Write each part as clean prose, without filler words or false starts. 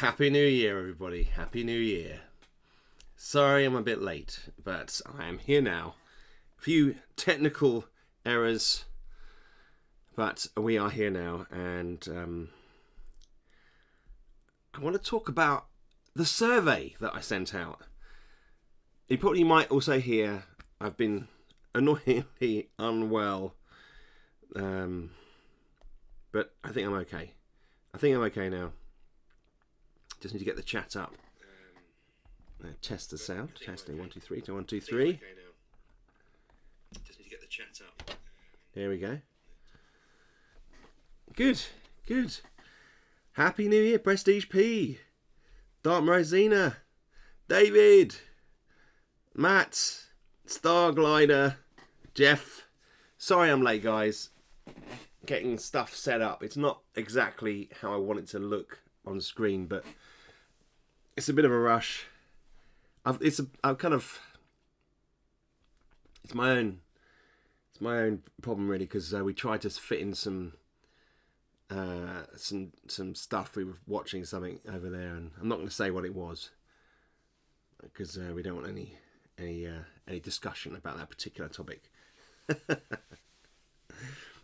Happy New Year, everybody. Happy New Year. Sorry I'm a bit late, but I am here now. A few technical errors, but we are here now, and I want to talk about the survey that I sent out. You probably might also hear I've been annoyingly unwell, but I think I'm okay. I think I'm okay now. Just need to get the chat up. Test the sound. Testing 1 2 3. 1 2 3. Just need to get the chat up. There we go. Good. Good. Happy New Year, Prestige P, Dark Rosina, David, Matt, Starglider, Jeff. Sorry I'm late, guys. Getting stuff set up. It's not exactly how I want it to look on screen, but it's a bit of a rush. It's my own problem really, because we tried to fit in some stuff. We were watching something over there, and I'm not going to say what it was because we don't want any discussion about that particular topic.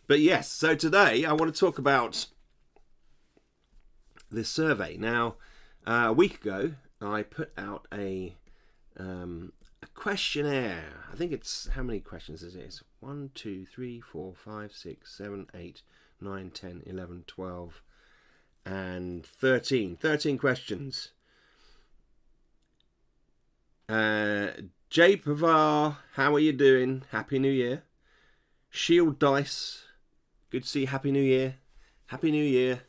But yes, so today I want to talk about this survey. Now, a week ago, I put out a questionnaire. I think it's, how many questions is it? It's 1 2 3 4 5 6 7 8 9 10 11 12 and 13 questions. Jay Pavar, how are you doing? Happy New Year. Shield Dice, good to see you. Happy New Year. Happy New Year.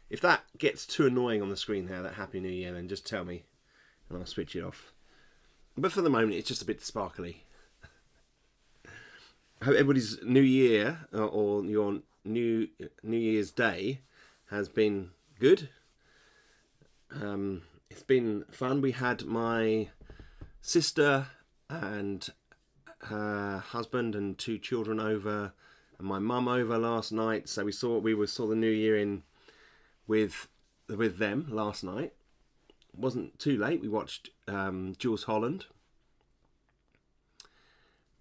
If that gets too annoying on the screen there, that Happy New Year, then just tell me and I'll switch it off. But for the moment, it's just a bit sparkly. I hope everybody's New Year or your New Year's Day has been good. It's been fun. We had my sister and her husband and 2 children over, and my mum over last night. So we saw the New Year in with them last night. It wasn't too late. We watched Jules Holland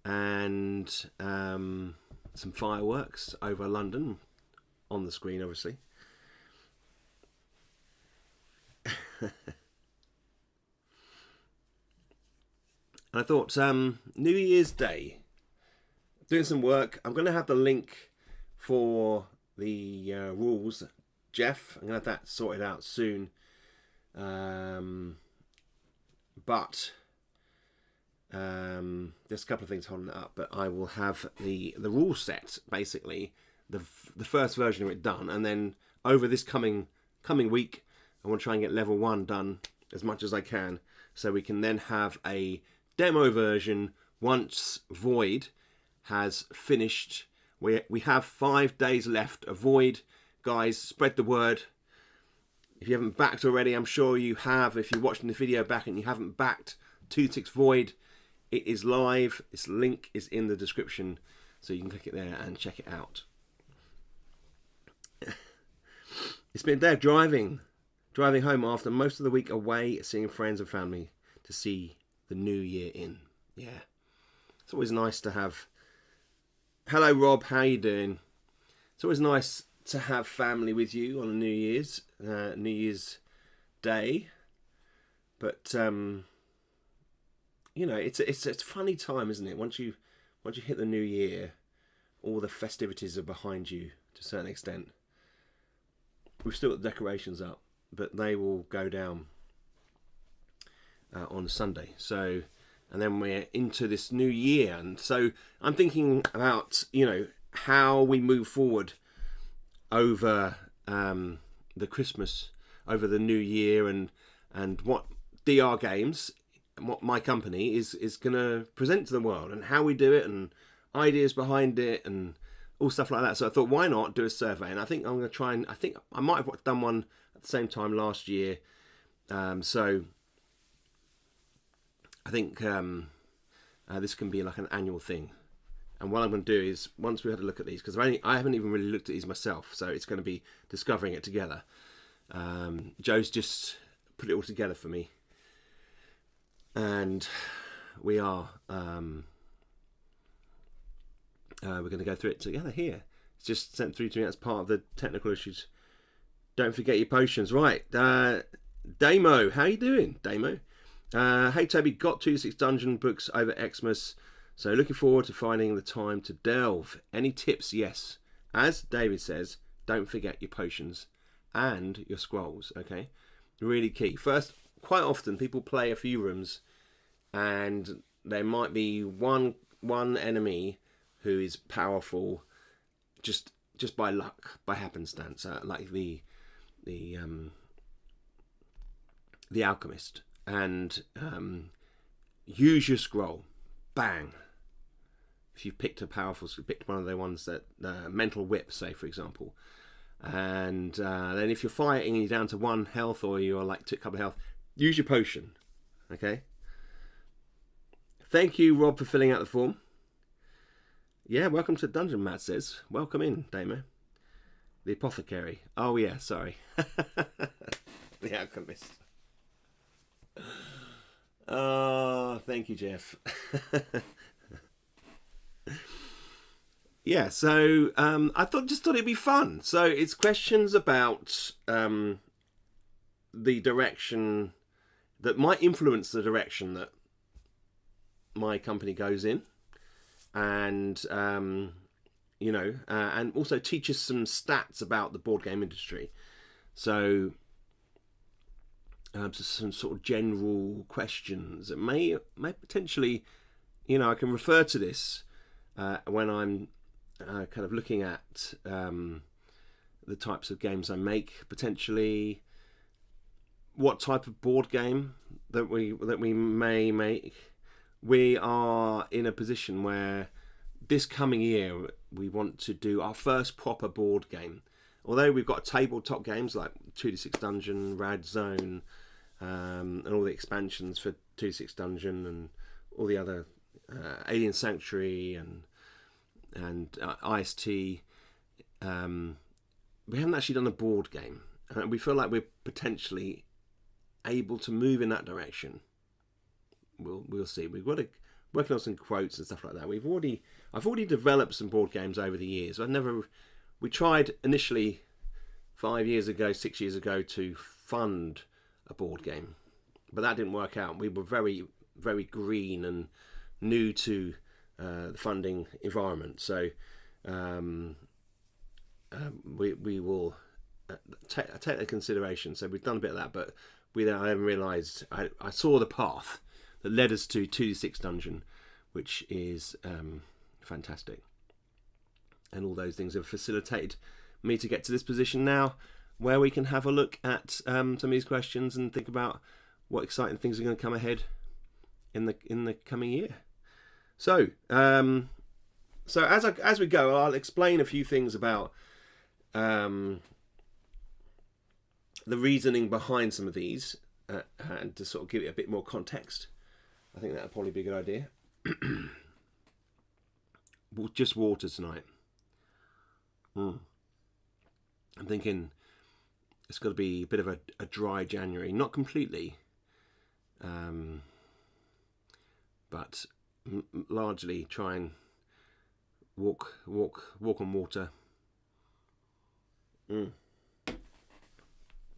and some fireworks over London on the screen, obviously. And I thought, New Year's Day, doing some work. I'm going to have the link for the rules. Jeff, I'm going to have that sorted out soon. But there's a couple of things holding it up. But I will have the rule set, basically, the first version of it done. And then over this coming week, I want to try and get level 1 done as much as I can, so we can then have a demo version once Void has finished. We have 5 days left of Void. Guys, spread the word. If you haven't backed already, I'm sure you have. If you're watching the video back and you haven't backed 2-6 Void, it is live. Its link is in the description, so you can click it there and check it out. It's been a day of driving home after most of the week away, seeing friends and family to see the new year in. Yeah, it's always nice to have. Hello Rob, how you doing? It's always nice to have family with you on a New Year's Day, but you know, it's a funny time, isn't it? Once you hit the new year, all the festivities are behind you to a certain extent. We've still got the decorations up, but they will go down on Sunday. So, and then we're into this new year, and so I'm thinking about, you know, how we move forward over the Christmas, over the new year, and what DR Games, what my company is going to present to the world, and how we do it, and ideas behind it, and all stuff like that. So I thought, why not do a survey? And I think I'm going to try and, I think I might have done one at the same time last year. So I think this can be like an annual thing. And what I'm going to do is, once we had a look at these, because I haven't even really looked at these myself, so it's going to be discovering it together. Joe's just put it all together for me, and we are we're going to go through it together here. It's just sent through to me as part of the technical issues. Don't forget your potions, right? Damo, how you doing, Damo? Hey Toby, got 2-6 dungeon books over Xmas, so looking forward to finding the time to delve. Any tips? Yes. As David says, don't forget your potions and your scrolls, okay? Really key. First, quite often people play a few rooms and there might be one enemy who is powerful just by luck, by happenstance, like the alchemist, and use your scroll, bang. If you picked a powerful, picked one of the ones that mental whip, say for example, and then if you're fighting and you're down to 1 health, or you're like to a couple of health, use your potion. Okay. Thank you, Rob, for filling out the form. Yeah, welcome to Dungeon, Matt says. Welcome in, Damo. The apothecary. Oh yeah, sorry. The alchemist. Oh, thank you, Jeff. Yeah, so I just thought it'd be fun. So it's questions about the direction that might influence the direction that my company goes in, and and also teach us some stats about the board game industry. So just some sort of general questions that may potentially, I can refer to this when I'm kind of looking at the types of games I make, potentially what type of board game that we may make. We are in a position where this coming year we want to do our first proper board game. Although we've got tabletop games like 2-6 Dungeon, Rad Zone, and all the expansions for 2-6 Dungeon, and all the other Alien Sanctuary and IST. We haven't actually done a board game, and we feel like we're potentially able to move in that direction. We'll see. We've got to working on some quotes and stuff like that. I've already developed some board games over the years. We tried initially 5 years ago, 6 years ago, to fund a board game, but that didn't work out. We were very, very green and new to the funding environment. So we will take that into consideration. So we've done a bit of that, but I haven't realised. I saw the path that led us to 2-6 Dungeon, which is fantastic. And all those things have facilitated me to get to this position now, where we can have a look at some of these questions and think about what exciting things are going to come ahead in the coming year. So as we go, I'll explain a few things about the reasoning behind some of these, and to sort of give it a bit more context. I think that'd probably be a good idea. Just water tonight. I'm thinking it's got to be a bit of a dry January. Not completely, but largely try and walk on water.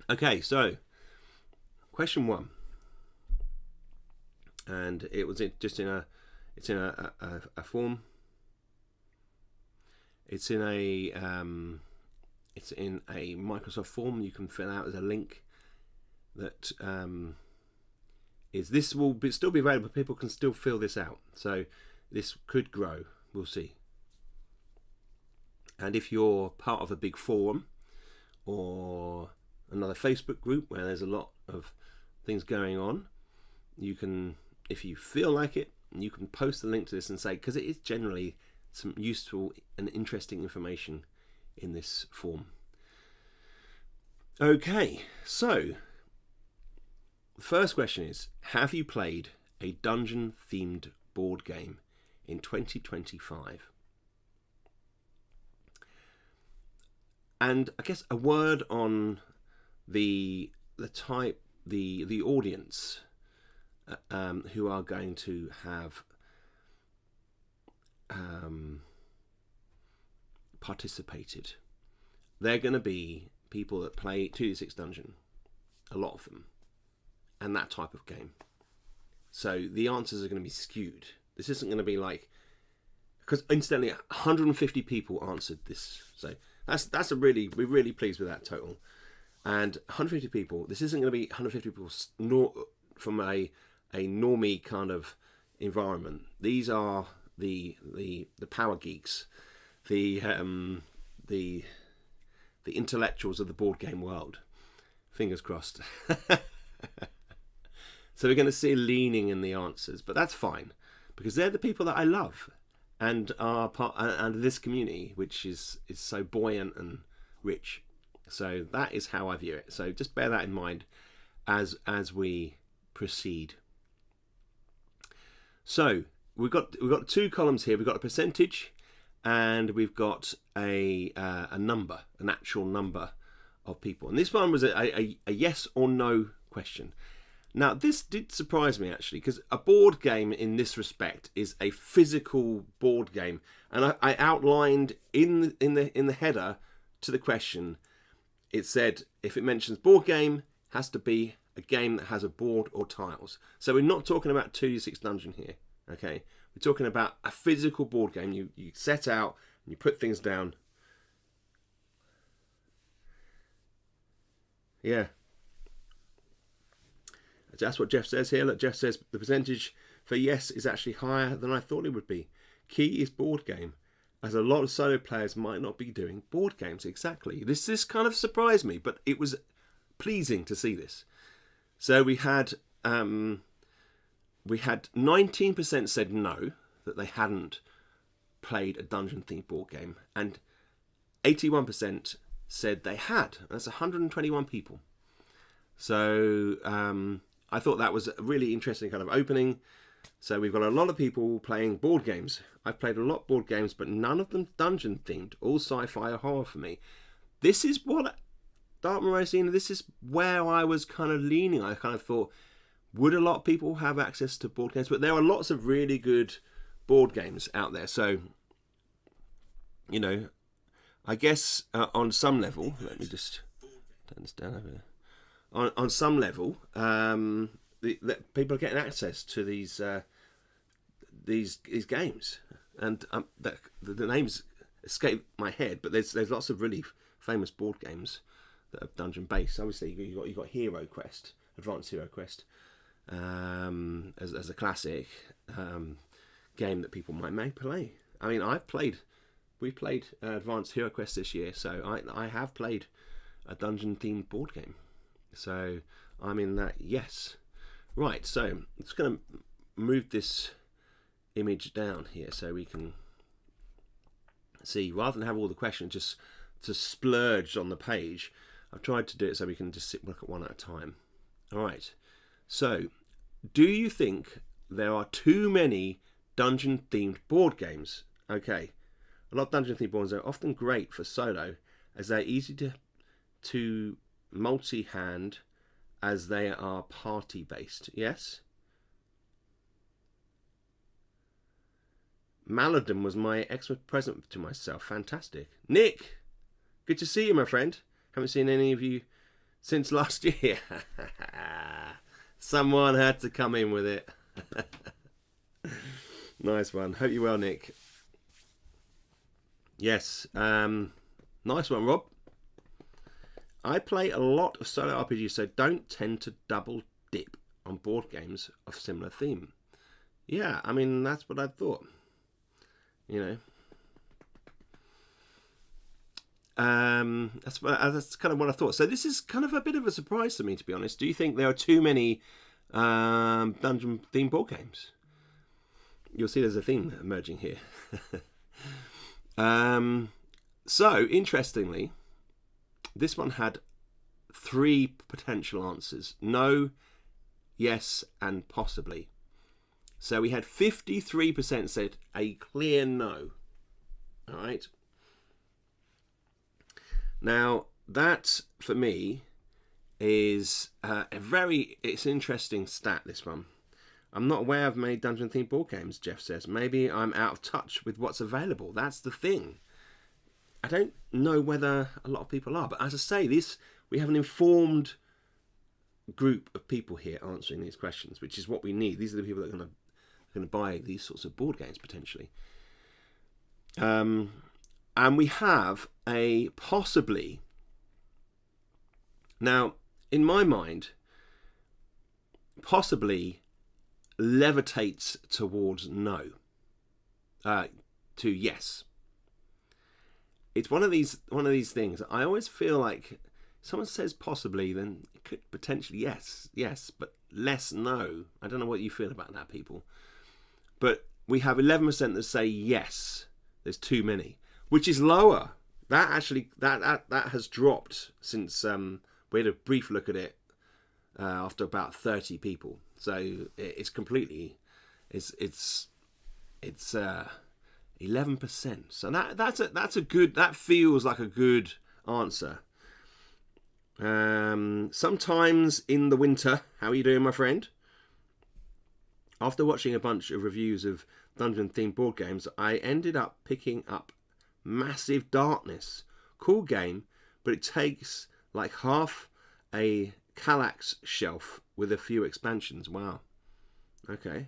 Okay, so question 1, and it was it's in a form. It's in a Microsoft form you can fill out as a link. That this will still be available. People can still fill this out, so this could grow. We'll see. And if you're part of a big forum or another Facebook group where there's a lot of things going on, you can, if you feel like it, you can post the link to this and say, because it is generally some useful and interesting information in this form. Okay, so the first question is, have you played a dungeon themed board game in 2025? And I guess a word on the type, the audience who are going to have participated, they're going to be people that play 2d6 Dungeon, a lot of them, and that type of game. So the answers are going to be skewed. This isn't going to be like, because incidentally 150 people answered this, so that's we're really pleased with that total. And 150 people, this isn't going to be 150 people from a normie kind of environment. These are the power geeks, the intellectuals of the board game world. Fingers crossed. So we're going to see leaning in the answers, but that's fine, because they're the people that I love and are part and this community, which is so buoyant and rich. So that is how I view it. So just bear that in mind as we proceed. So we've got two columns here. We've got a percentage, and we've got a number, an actual number of people. And this one was a yes or no question. Now this did surprise me actually, because a board game in this respect is a physical board game, and I outlined in the header to the question. It said if it mentions board game, has to be a game that has a board or tiles. So we're not talking about 2d6 Dungeon here, okay? We're talking about a physical board game. You set out and you put things down. Yeah. That's what Jeff says here. Look, Jeff says the percentage for yes is actually higher than I thought it would be. Key is board game, as a lot of solo players might not be doing board games. Exactly. This kind of surprised me, but it was pleasing to see this. So we had 19% said no, that they hadn't played a dungeon-themed board game, and 81% said they had. That's 121 people. So I thought that was a really interesting kind of opening. So we've got a lot of people playing board games. I've played a lot of board games, but none of them dungeon themed. All sci-fi or horror for me. This is what Dark Morosina, this is where I was kind of leaning. I kind of thought, would a lot of people have access to board games? But there are lots of really good board games out there. So, you know, I guess on some level, let me just turn this down over there. On some level, people are getting access to these games, and the names escape my head. But there's lots of really famous board games that are dungeon based. Obviously, you got Hero Quest, Advanced Hero Quest, as a classic game that people may play. I mean, we played Advanced Hero Quest this year, so I have played a dungeon themed board game. So I'm in that, yes. Right, so I'm just going to move this image down here so we can see, rather than have all the questions just to splurge on the page, I've tried to do it so we can just look at one at a time. All right, so do you think there are too many dungeon themed board games? Okay, a lot of dungeon themed board games are often great for solo, as they're easy to multi-hand, as they are party based. Yes, Maladin was my Xmas present to myself. Fantastic. Nick, good to see you, my friend. Haven't seen any of you since last year. Someone had to come in with it. Nice one. Hope you're well, Nick. Yes, nice one, Rob. I play a lot of solo RPGs, so don't tend to double dip on board games of similar theme. Yeah, I mean, that's what I thought. You know, that's kind of what I thought. So this is kind of a bit of a surprise to me, to be honest. Do you think there are too many dungeon themed board games? You'll see there's a theme emerging here. So interestingly, this one had 3 potential answers: no, yes, and possibly. So we had 53% said a clear no. All right. Now that for me is it's an interesting stat, this one. I'm not aware of many dungeon-themed board games, Jeff says. Maybe I'm out of touch with what's available. That's the thing. I don't know whether a lot of people are, but as I say, we have an informed group of people here answering these questions, which is what we need. These are the people that are going to buy these sorts of board games potentially. And we have a possibly. Now, in my mind, possibly levitates towards no, to yes. It's one of these things. I always feel like if someone says possibly, then it could potentially yes, but less no. I don't know what you feel about that, people. But we have 11% that say yes. There's too many, which is lower. That actually that has dropped since we had a brief look at it after about 30 people. So it's completely it's 11%. So that's a good. That feels like a good answer. Sometimes in the winter, how are you doing, my friend? After watching a bunch of reviews of dungeon-themed board games, I ended up picking up Massive Darkness. Cool game, but it takes like half a Kallax shelf with a few expansions. Wow. Okay.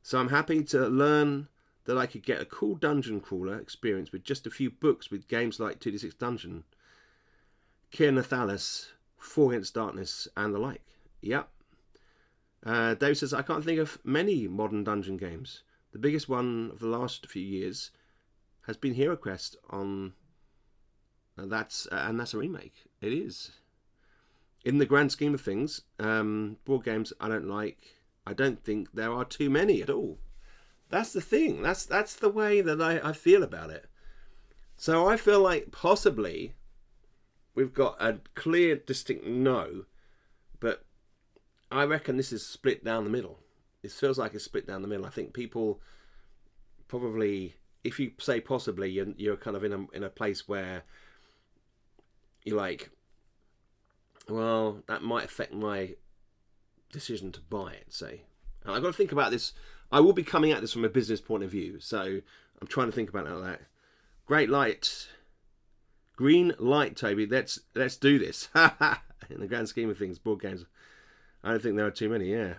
So I'm happy to learn that I could get a cool dungeon crawler experience with just a few books with games like 2D6 Dungeon, Kier Nathalis, 4 Against Darkness, and the like. Yep. Dave says, I can't think of many modern dungeon games. The biggest one of the last few years has been Hero Quest and that's a remake. It is. In the grand scheme of things, board games I don't like. I don't think there are too many at all. That's the thing. That's the way that I feel about it. So I feel like possibly we've got a clear, distinct no, but I reckon this is split down the middle. It feels like it's split down the middle. I think people probably, if you say possibly, you're kind of in a place where you're like, well, that might affect my decision to buy it, say. And I've got to think about this. I will be coming at this from a business point of view, so I'm trying to think about it like that. Great light. Green light, Toby. Let's do this. In the grand scheme of things, board games, I don't think there are too many, yeah.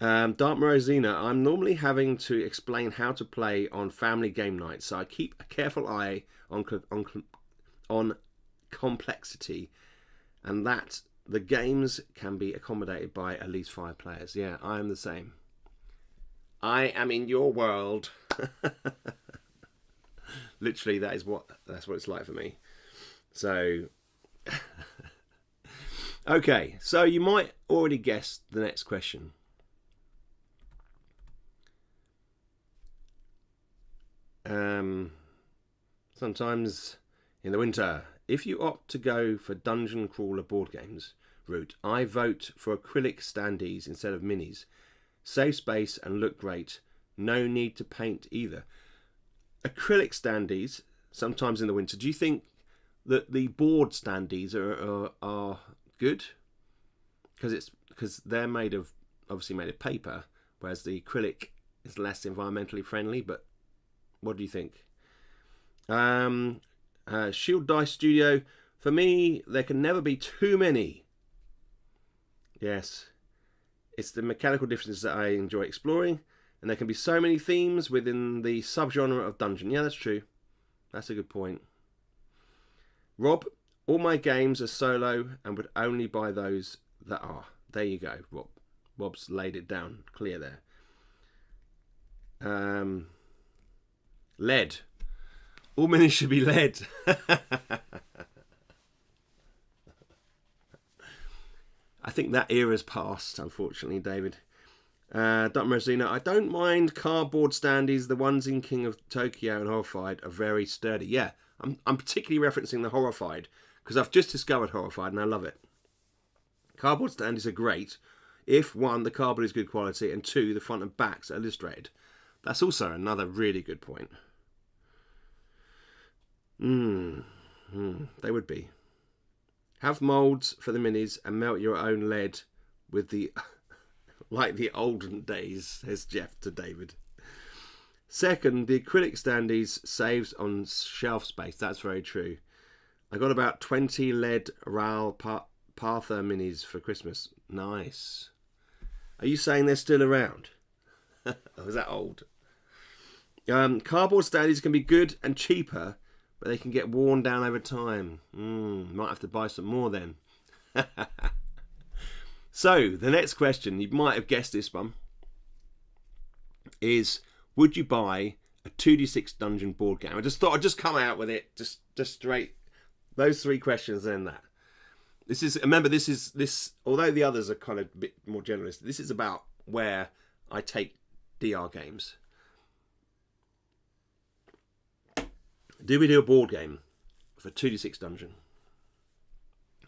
Dark Morozina, I'm normally having to explain how to play on family game nights, so I keep a careful eye on complexity, and that the games can be accommodated by at least 5 players. Yeah, I am the same. I am in your world. Literally, that's what it's like for me. So, okay, so you might already guess the next question. Sometimes in the winter, if you opt to go for dungeon crawler board games route, I vote for acrylic standees instead of minis. Save space and look great. No need to paint either. Acrylic standees, sometimes in the winter. Do you think that the board standees are good? Because they're obviously made of paper, whereas the acrylic is less environmentally friendly. But what do you think? Shield Dice Studio. For me, there can never be too many. Yes. It's the mechanical differences that I enjoy exploring, and there can be so many themes within the subgenre of dungeon. Yeah, that's true. That's a good point. Rob, all my games are solo and would only buy those that are. There you go, Rob. Rob's laid it down clear there. Lead. All minis should be lead. I think that era's passed, unfortunately, David. Dr. Rosina, I don't mind cardboard standees. The ones in King of Tokyo and Horrified are very sturdy. Yeah, I'm particularly referencing the Horrified because I've just discovered Horrified and I love it. Cardboard standees are great if, 1, the cardboard is good quality, and 2, the front and backs are illustrated. That's also another really good point. They would be. Have molds for the minis and melt your own lead with the like the olden days, says Jeff to David. Second, the acrylic standees saves on shelf space. That's very true. I got about 20 lead RAL Parther minis for Christmas. Nice. Are you saying they're still around? Oh, is that old? Cardboard standees can be good and cheaper, but they can get worn down over time. Might have to buy some more then. So, the next question, you might have guessed this one, is would you buy a 2d6 dungeon board game? I just thought I'd just come out with it, just straight. Those three questions and that. This is, remember, this, although the others are kind of a bit more generalist, this is about where I take DR games. Do we do a board game for 2d6 dungeon?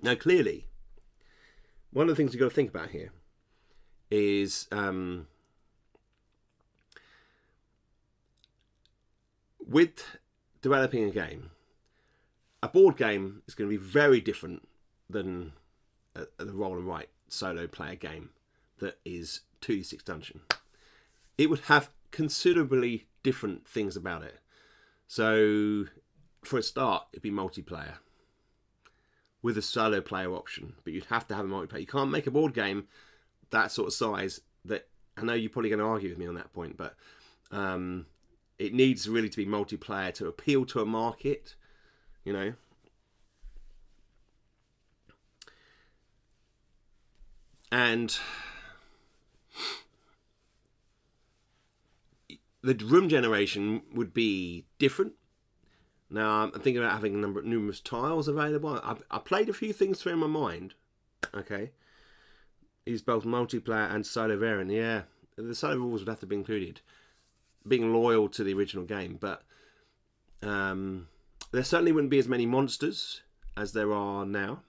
Now, clearly, one of the things you've got to think about here is with developing a game, a board game is going to be very different than the roll and write solo player game that is 2d6 dungeon. It would have considerably different things about it. So, for a start, it'd be multiplayer with a solo player option, but you'd have to have a multiplayer. You can't make a board game that sort of size. That I know you're probably going to argue with me on that point, but it needs really to be multiplayer to appeal to a market, you know. And the room generation would be different. Now, I'm thinking about having numerous tiles available. I played a few things through in my mind. Okay. He's both multiplayer and solo variant. Yeah, the solo rules would have to be included. Being loyal to the original game. But there certainly wouldn't be as many monsters as there are now.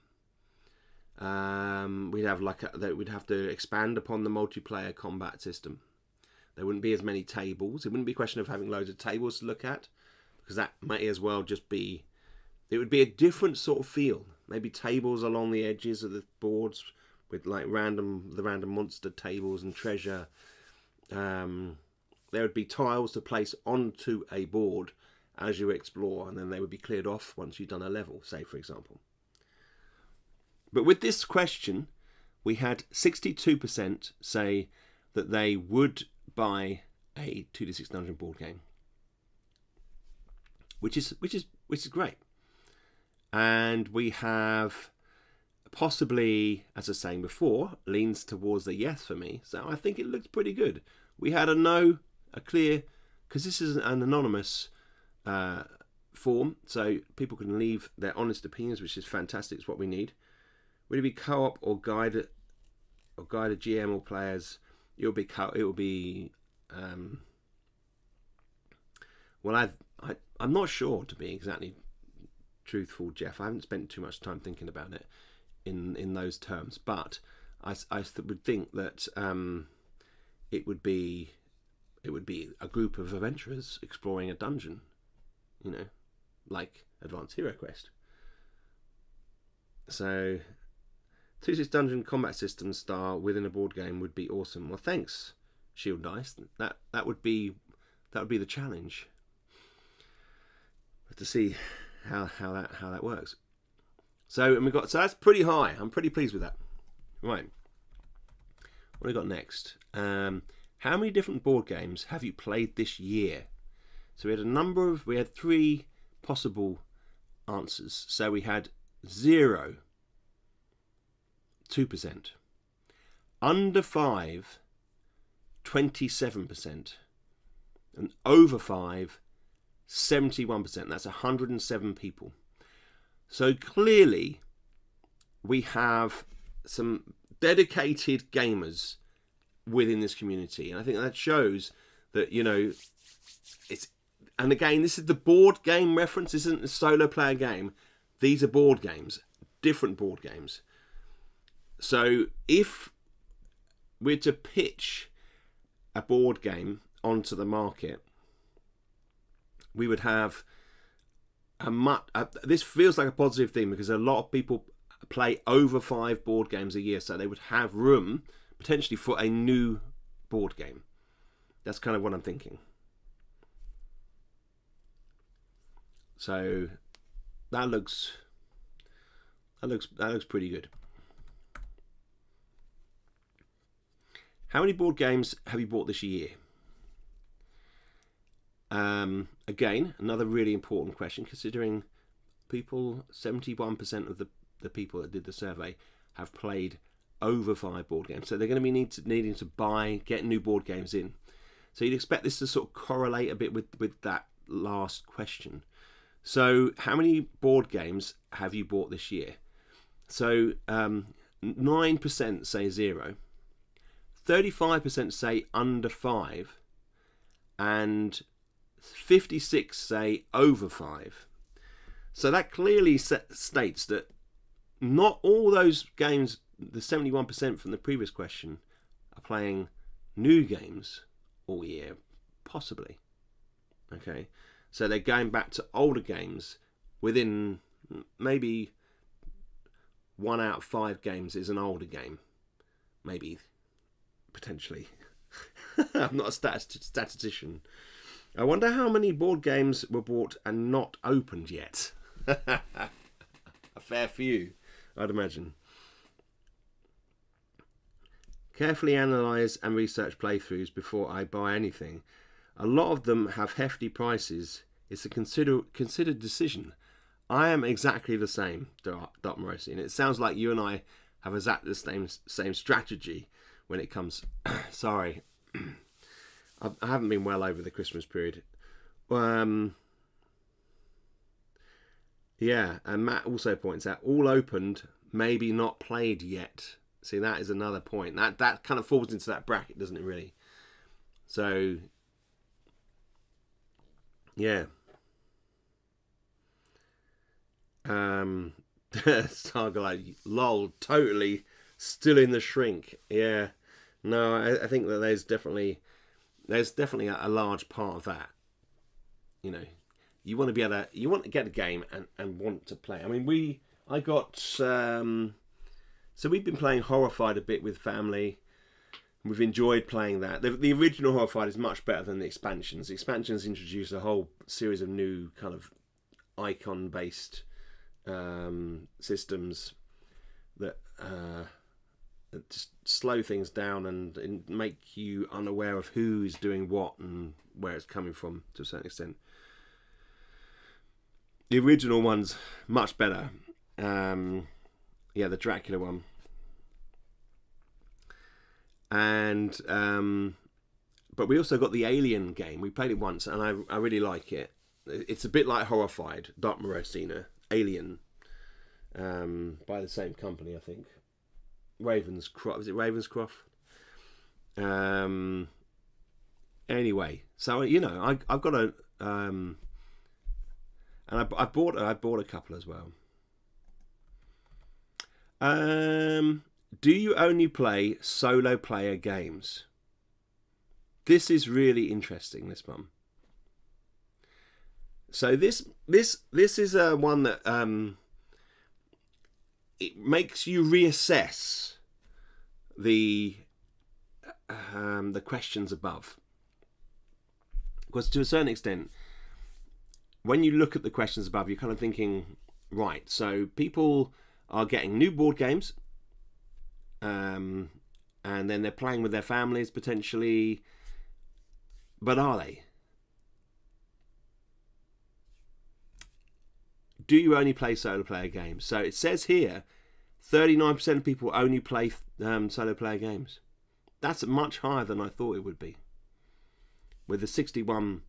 We'd have to expand upon the multiplayer combat system. There wouldn't be as many tables. It wouldn't be a question of having loads of tables to look at, because that may as well just be, it would be a different sort of feel. Maybe tables along the edges of the boards with like the random monster tables and treasure. There would be tiles to place onto a board as you explore, and then they would be cleared off once you've done a level, say, for example. But with this question, we had 62% say that they would buy a 2d6 dungeon board game, which is great. And we have possibly, as I was saying before, leans towards the yes for me. So I think it looks pretty good. We had a clear, because this is an anonymous form, so people can leave their honest opinions, which is fantastic. It's what we need. Would it be co-op or guided GM or players? It will be. Well, I'm not sure, to be exactly truthful, Jeff. I haven't spent too much time thinking about it in those terms, but I would think that it would be a group of adventurers exploring a dungeon, you know, like Advanced Hero Quest. So, 2d6 dungeon combat system style within a board game would be awesome. Well, thanks, Shield Dice. That would be the challenge. To see how that works. So that's pretty high. I'm pretty pleased with that. Right. What have we got next? How many different board games have you played this year? So we had 3 possible answers. So we had 0, 2%, under 5, 27%, and over 5, 71%. That's 107 people. So clearly we have some dedicated gamers within this community, and I think that shows that, you know, it's, and again, this is the board game reference. This isn't a solo player game. These are board games, different board games. So if we're to pitch a board game onto the market, we would have this feels like a positive thing, because a lot of people play over 5 board games a year, so they would have room potentially for a new board game. That's kind of what I'm thinking. So that looks pretty good. How many board games have you bought this year? Again, another really important question, considering 71% of the people that did the survey have played over 5 board games. So they're going to be needing to get new board games in. So you'd expect this to sort of correlate a bit with that last question. So how many board games have you bought this year? So 9% say 0, 35% say under 5, and 56 say over 5. So that clearly states that not all those games, the 71% from the previous question, are playing new games all year, possibly. Okay, so they're going back to older games. Within maybe 1 out of 5 games is an older game, maybe, potentially. I'm not a statistician. I wonder how many board games were bought and not opened yet. A fair few, I'd imagine. Carefully analyse and research playthroughs before I buy anything. A lot of them have hefty prices. It's a considered decision. I am exactly the same, Dot Morosi, and it sounds like you and I have exactly the same strategy when it comes. Sorry, I haven't been well over the Christmas period. Yeah, and Matt also points out all opened, maybe not played yet. See, that is another point. That kind of falls into that bracket, doesn't it, really? So, yeah. Stargate, lol, totally still in the shrink. Yeah. No, I think that there's definitely a large part of that. You know, you want to get a game and want to play. I mean, so we've been playing Horrified a bit with family. We've enjoyed playing that. The original Horrified is much better than the expansions. The expansions introduce a whole series of new kind of icon-based systems that just slow things down and make you unaware of who is doing what and where it's coming from to a certain extent. The original one's much better. The Dracula one. And but we also got the Alien game. We played it once and I really like it. It's a bit like Horrified, Dot Morosi, Alien, by the same company, I think. Ravenscroft. Is it Ravenscroft? Anyway, so I've got a and I bought a couple as well. Do you only play solo player games? This is really interesting, this one. So this is one that it makes you reassess the questions above, because to a certain extent, when you look at the questions above, you're kind of thinking, right, so people are getting new board games, and then they're playing with their families potentially, but are they? Do you only play solo player games? So it says here 39% of people only play solo player games. That's much higher than I thought it would be, with the 61%,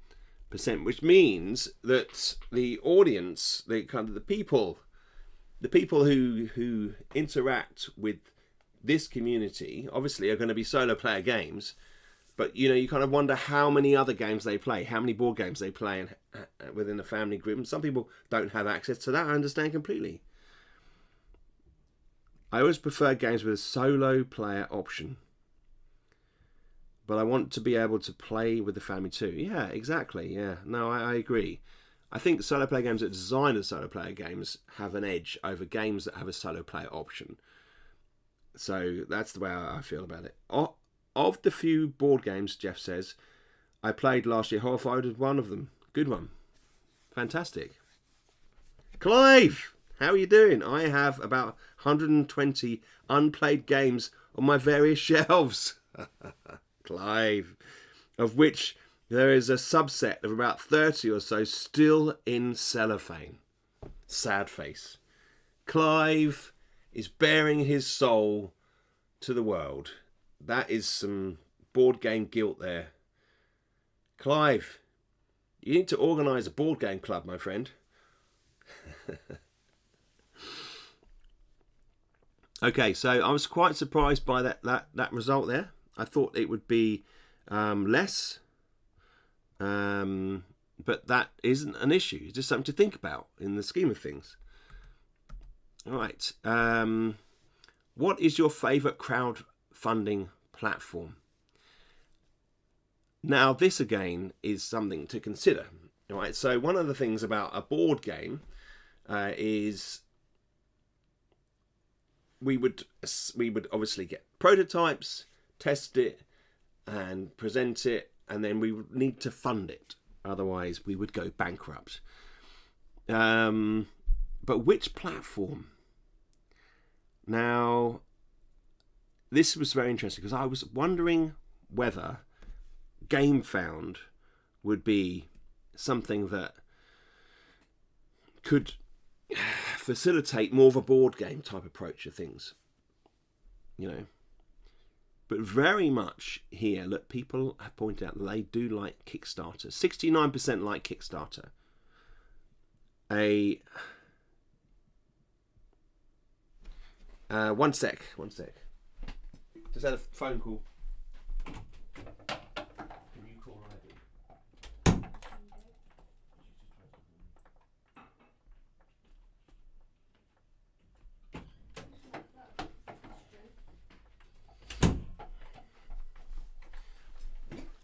which means that the audience, the people who interact with this community obviously are going to be solo player games, but you kind of wonder how many other games they play, how many board games they play within the family group. And some people don't have access to that. I understand completely. I always prefer games with a solo player option, but I want to be able to play with the family too. Yeah, exactly. Yeah, no, I agree. I think solo player games that design as solo player games have an edge over games that have a solo player option. So that's the way I feel about it. Of the few board games, Jeff says, I played last year, Horrified was one of them. Good one. Fantastic. Clive, how are you doing? I have about 120 unplayed games on my various shelves. Clive, of which there is a subset of about 30 or so still in cellophane. Sad face. Clive is bearing his soul to the world. That is some board game guilt there. Clive, you need to organise a board game club, my friend. Okay, so I was quite surprised by that result there. I thought it would be less, but that isn't an issue. It's just something to think about in the scheme of things. All right. What is your favourite crowdfunding platform? Now, this again is something to consider. All right. So one of the things about a board game is we would obviously get prototypes, test it, and present it, and then we would need to fund it. Otherwise, we would go bankrupt. But which platform? Now, this was very interesting because I was wondering whether GameFound would be something that could facilitate more of a board game type approach to things, you know. But very much here, look, people have pointed out that they do like Kickstarter. 69% like Kickstarter. One sec. Just had a phone call. Can you call ID?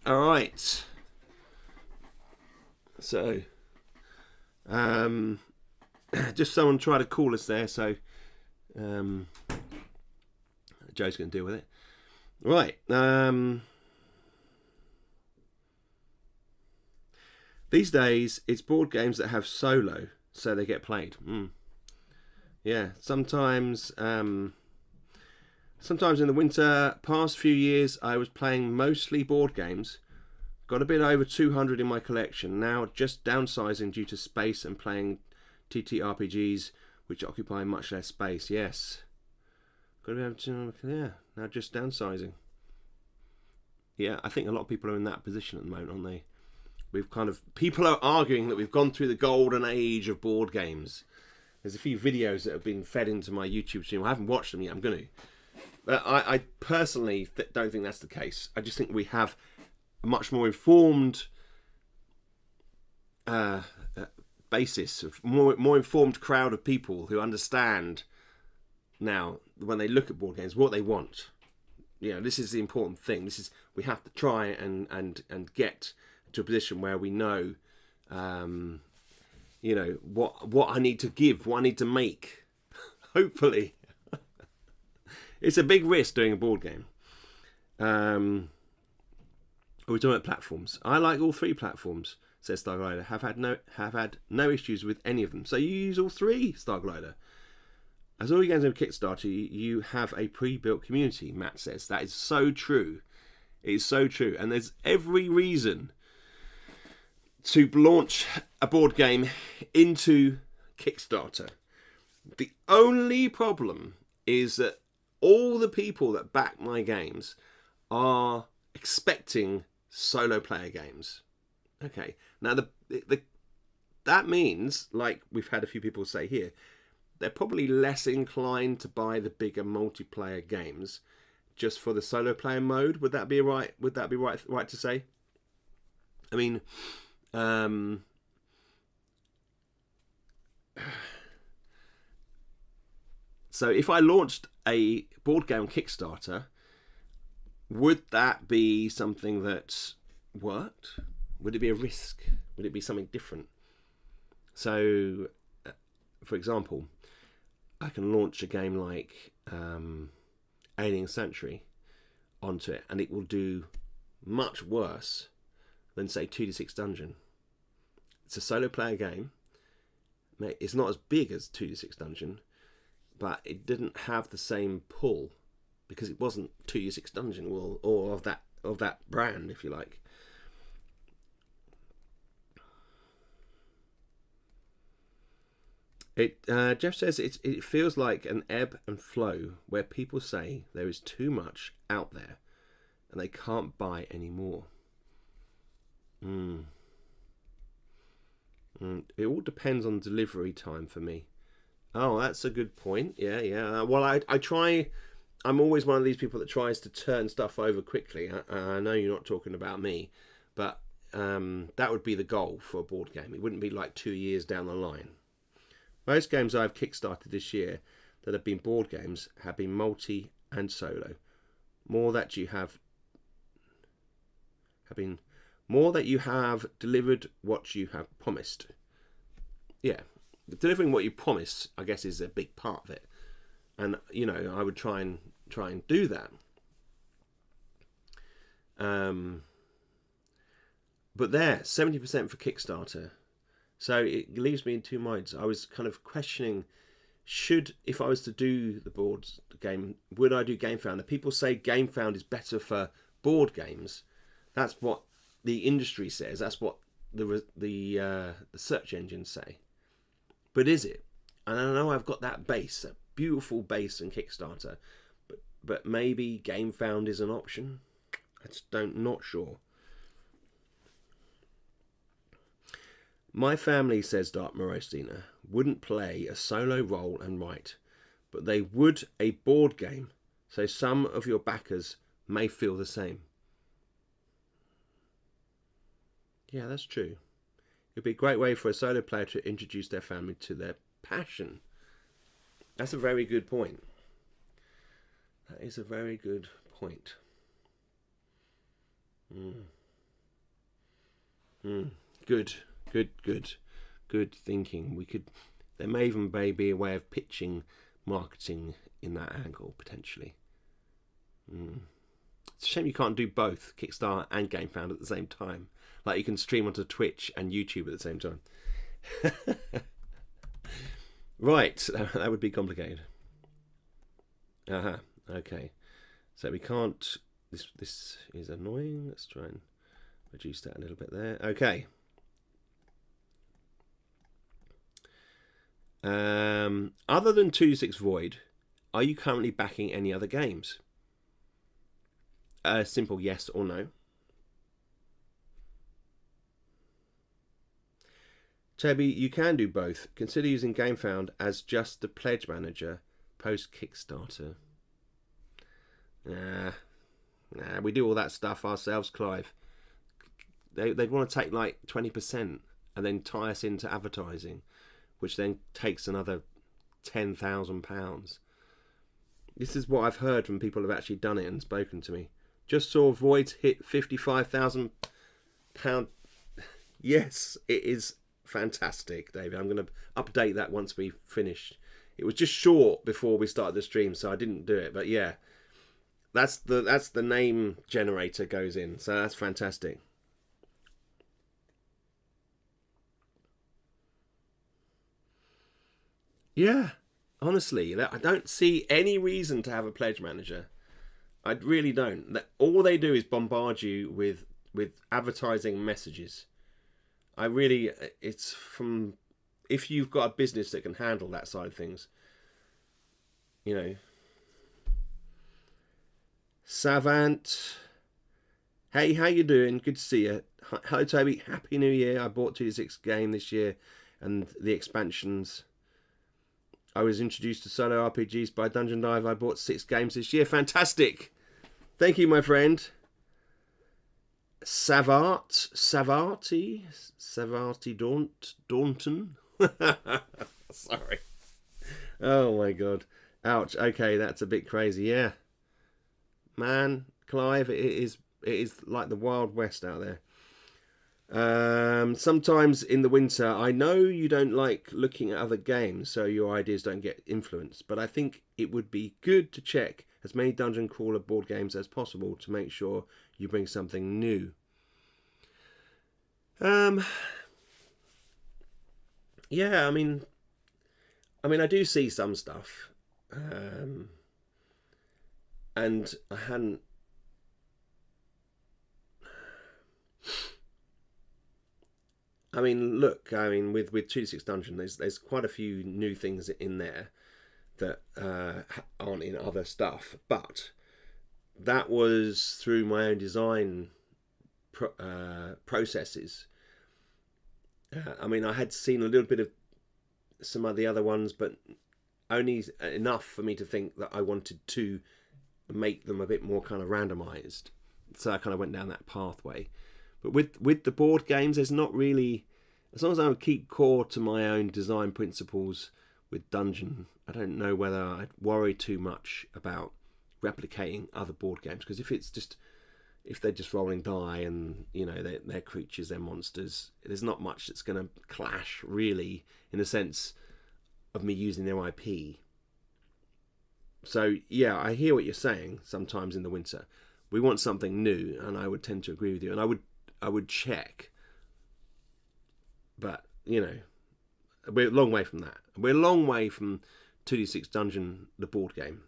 All right. So, just someone tried to call us there, so Joe's going to deal with it. Right. These days, it's board games that have solo, so they get played. Yeah, sometimes in the winter, past few years, I was playing mostly board games. Got a bit over 200 in my collection. Now just downsizing due to space and playing TTRPGs, which occupy much less space. Yes. Got to be able to, yeah, now just downsizing. Yeah, I think a lot of people are in that position at the moment, aren't they? People are arguing that we've gone through the golden age of board games. There's a few videos that have been fed into my YouTube channel. I haven't watched them yet, I'm going to. But I personally don't think that's the case. I just think we have a much more informed basis, of more informed crowd of people who understand now when they look at board games what they want. You know, this is the important thing. We have to try and get to a position where we know, you know, what I need to give, what I need to make. Hopefully. It's a big risk doing a board game. Are we talking about platforms? I like all three platforms, says Starglider. Have had no issues with any of them. So you use all three, Starglider. As all your games on Kickstarter, you have a pre-built community, Matt says. That is so true. It is so true. And there's every reason to launch a board game into Kickstarter. The only problem is that all the people that back my games are expecting solo player games. Okay, now that means, like we've had a few people say here, they're probably less inclined to buy the bigger multiplayer games just for the solo player mode. Would that be right? Would that be right to say? I mean, so if I launched a board game on Kickstarter, would that be something that worked? Would it be a risk? Would it be something different? So, for example, I can launch a game like Alien Sanctuary onto it, and it will do much worse than, say, 2d6 Dungeon. It's a solo player game. It's not as big as 2d6 Dungeon, but it didn't have the same pull because it wasn't 2d6 Dungeon or of that brand, if you like. Jeff says it feels like an ebb and flow where people say there is too much out there and they can't buy any more. It all depends on delivery time for me. Oh, that's a good point. Yeah. Well, I try. I'm always one of these people that tries to turn stuff over quickly. I know you're not talking about me, but that would be the goal for a board game. It wouldn't be like 2 years down the line. Most games I've kickstarted this year that have been board games have been multi and solo. More that you have delivered what you have promised. Yeah, delivering what you promise, I guess, is a big part of it. And I would try and do that. But there, 70% for Kickstarter. So it leaves me in two minds. I was kind of questioning, if I was to do the board game, would I do GameFound? People say GameFound is better for board games. That's what the industry says. That's what the search engines say. But is it? And I know I've got that base, a beautiful base in Kickstarter, but maybe GameFound is an option. Not sure. My family, says Dark Morostina, wouldn't play a solo role and write, but they would a board game, so some of your backers may feel the same. Yeah, that's true. It'd be a great way for a solo player to introduce their family to their passion. That's a very good point. That is a very good point. Good thinking. There may even be a way of pitching marketing in that angle, potentially. It's a shame you can't do both Kickstarter and GameFound at the same time. Like you can stream onto Twitch and YouTube at the same time. Right, that would be complicated. Okay. So we can't... This is annoying. Let's try and reduce that a little bit there. Okay. Other than 2d6 Void, are you currently backing any other games? A simple yes or no. Toby, you can do both. Consider using GameFound as just the pledge manager post Kickstarter. Nah, we do all that stuff ourselves, Clive. They'd want to take like 20% and then tie us into advertising, which then takes another £10,000. This is what I've heard from people who've actually done it and spoken to me. Just saw Void hit £55,000. Yes, it is fantastic, David. I'm going to update that once we finish. It was just short before we started the stream, so I didn't do it. But yeah, that's the name generator goes in, so that's fantastic. Yeah, honestly, I don't see any reason to have a pledge manager. I really don't. All they do is bombard you with advertising messages. It's from, if you've got a business that can handle that side of things, Savant, hey, how you doing? Good to see you. Hello, Toby. Happy New Year. I bought 2d6 game this year and the expansions. I was introduced to solo RPGs by Dungeon Dive. I bought 6 games this year. Fantastic. Thank you, my friend. Savarty Daunton. Sorry. Oh my god. Ouch. Okay, that's a bit crazy. Yeah. Man, Clive, it is like the Wild West out there. Sometimes in the winter, I know you don't like looking at other games, so your ideas don't get influenced, but I think it would be good to check as many dungeon crawler board games as possible to make sure you bring something new. Yeah, I do see some stuff, and I hadn't. Look, with 2D6 Dungeon, there's quite a few new things in there that aren't in other stuff, but that was through my own design processes. I had seen a little bit of some of the other ones, but only enough for me to think that I wanted to make them a bit more kind of randomized. So I kind of went down that pathway. But with the board games, there's not really, as long as I keep core to my own design principles with Dungeon, I don't know whether I'd worry too much about replicating other board games, because if they're just rolling die and they're creatures, they're monsters, there's not much that's going to clash really in the sense of me using their IP. So yeah, I hear what you're saying. Sometimes in the winter we want something new, and I would tend to agree with you, and I would check, but we're a long way from that. We're a long way from 2D6 Dungeon, the board game,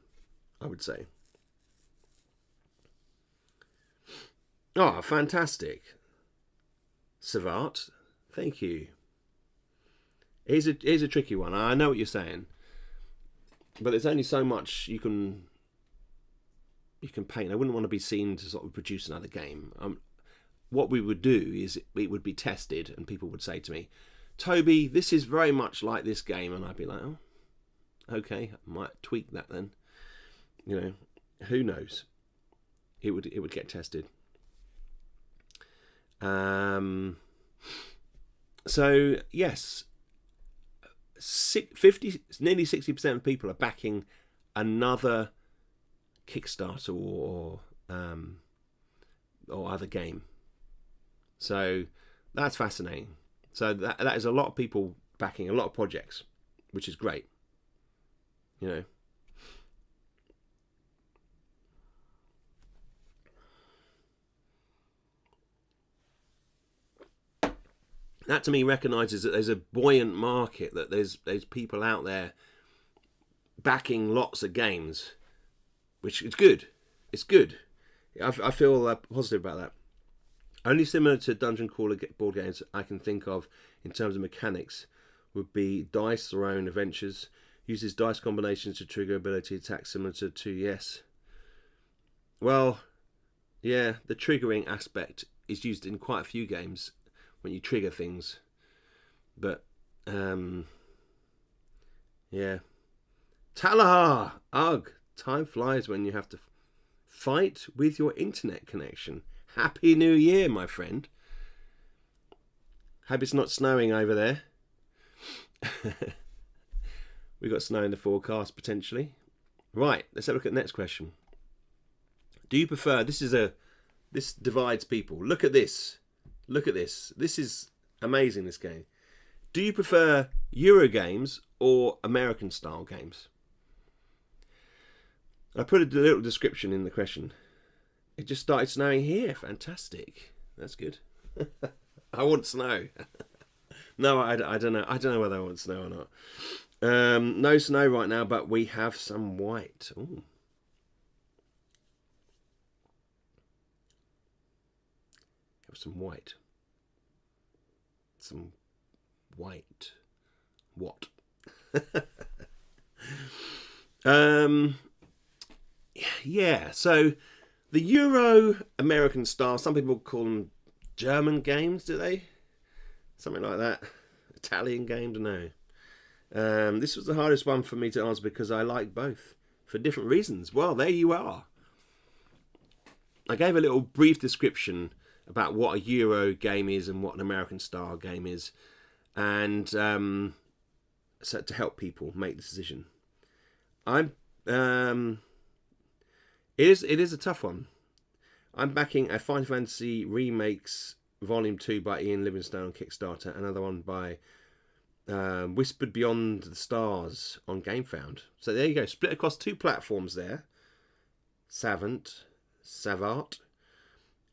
I would say. Oh, fantastic. Savart, thank you. Here's a tricky one. I know what you're saying, but there's only so much you can paint. I wouldn't want to be seen to sort of produce another game. What we would do is it would be tested, and people would say to me, Toby, this is very much like this game, and I'd be like, oh, okay, I might tweak that then. Who knows? It would get tested. So yes, nearly 60% of people are backing another Kickstarter or other game. So that's fascinating. So that is a lot of people backing a lot of projects, which is great. That to me recognises that there's a buoyant market, that there's people out there backing lots of games, which is good. It's good. I feel positive about that. Only similar to Dungeon Crawler board games I can think of in terms of mechanics would be Dice Throne Adventures. Uses dice combinations to trigger ability attacks similar to 2ES. Well, yeah, the triggering aspect is used in quite a few games when you trigger things. But, yeah. Talahar! Ugh, time flies when you have to fight with your internet connection. Happy New Year, my friend. Hope it's not snowing over there. We got snow in the forecast, potentially. Right, let's have a look at the next question. Do you prefer... This divides people. Look at this. Look at this. This is amazing, this game. Do you prefer Euro games or American-style games? I put a little description in the question. It just started snowing here. Fantastic. That's good. I want snow. No, I don't know. I don't know whether I want snow or not. No snow right now, but we have some white. Ooh. Have some white. Some white. What? Yeah, so the Euro American style, some people call them German games, do they? Something like that. Italian game, don't know. This was the hardest one for me to answer because I like both for different reasons. Well, there you are. I gave a little brief description about what a Euro game is and what an American style game is, and so to help people make the decision. It is a tough one. I'm backing a Final Fantasy remakes Volume 2 by Ian Livingstone on Kickstarter. Another one by Whispered Beyond the Stars on GameFound. So there you go, split across 2 platforms there. Savant,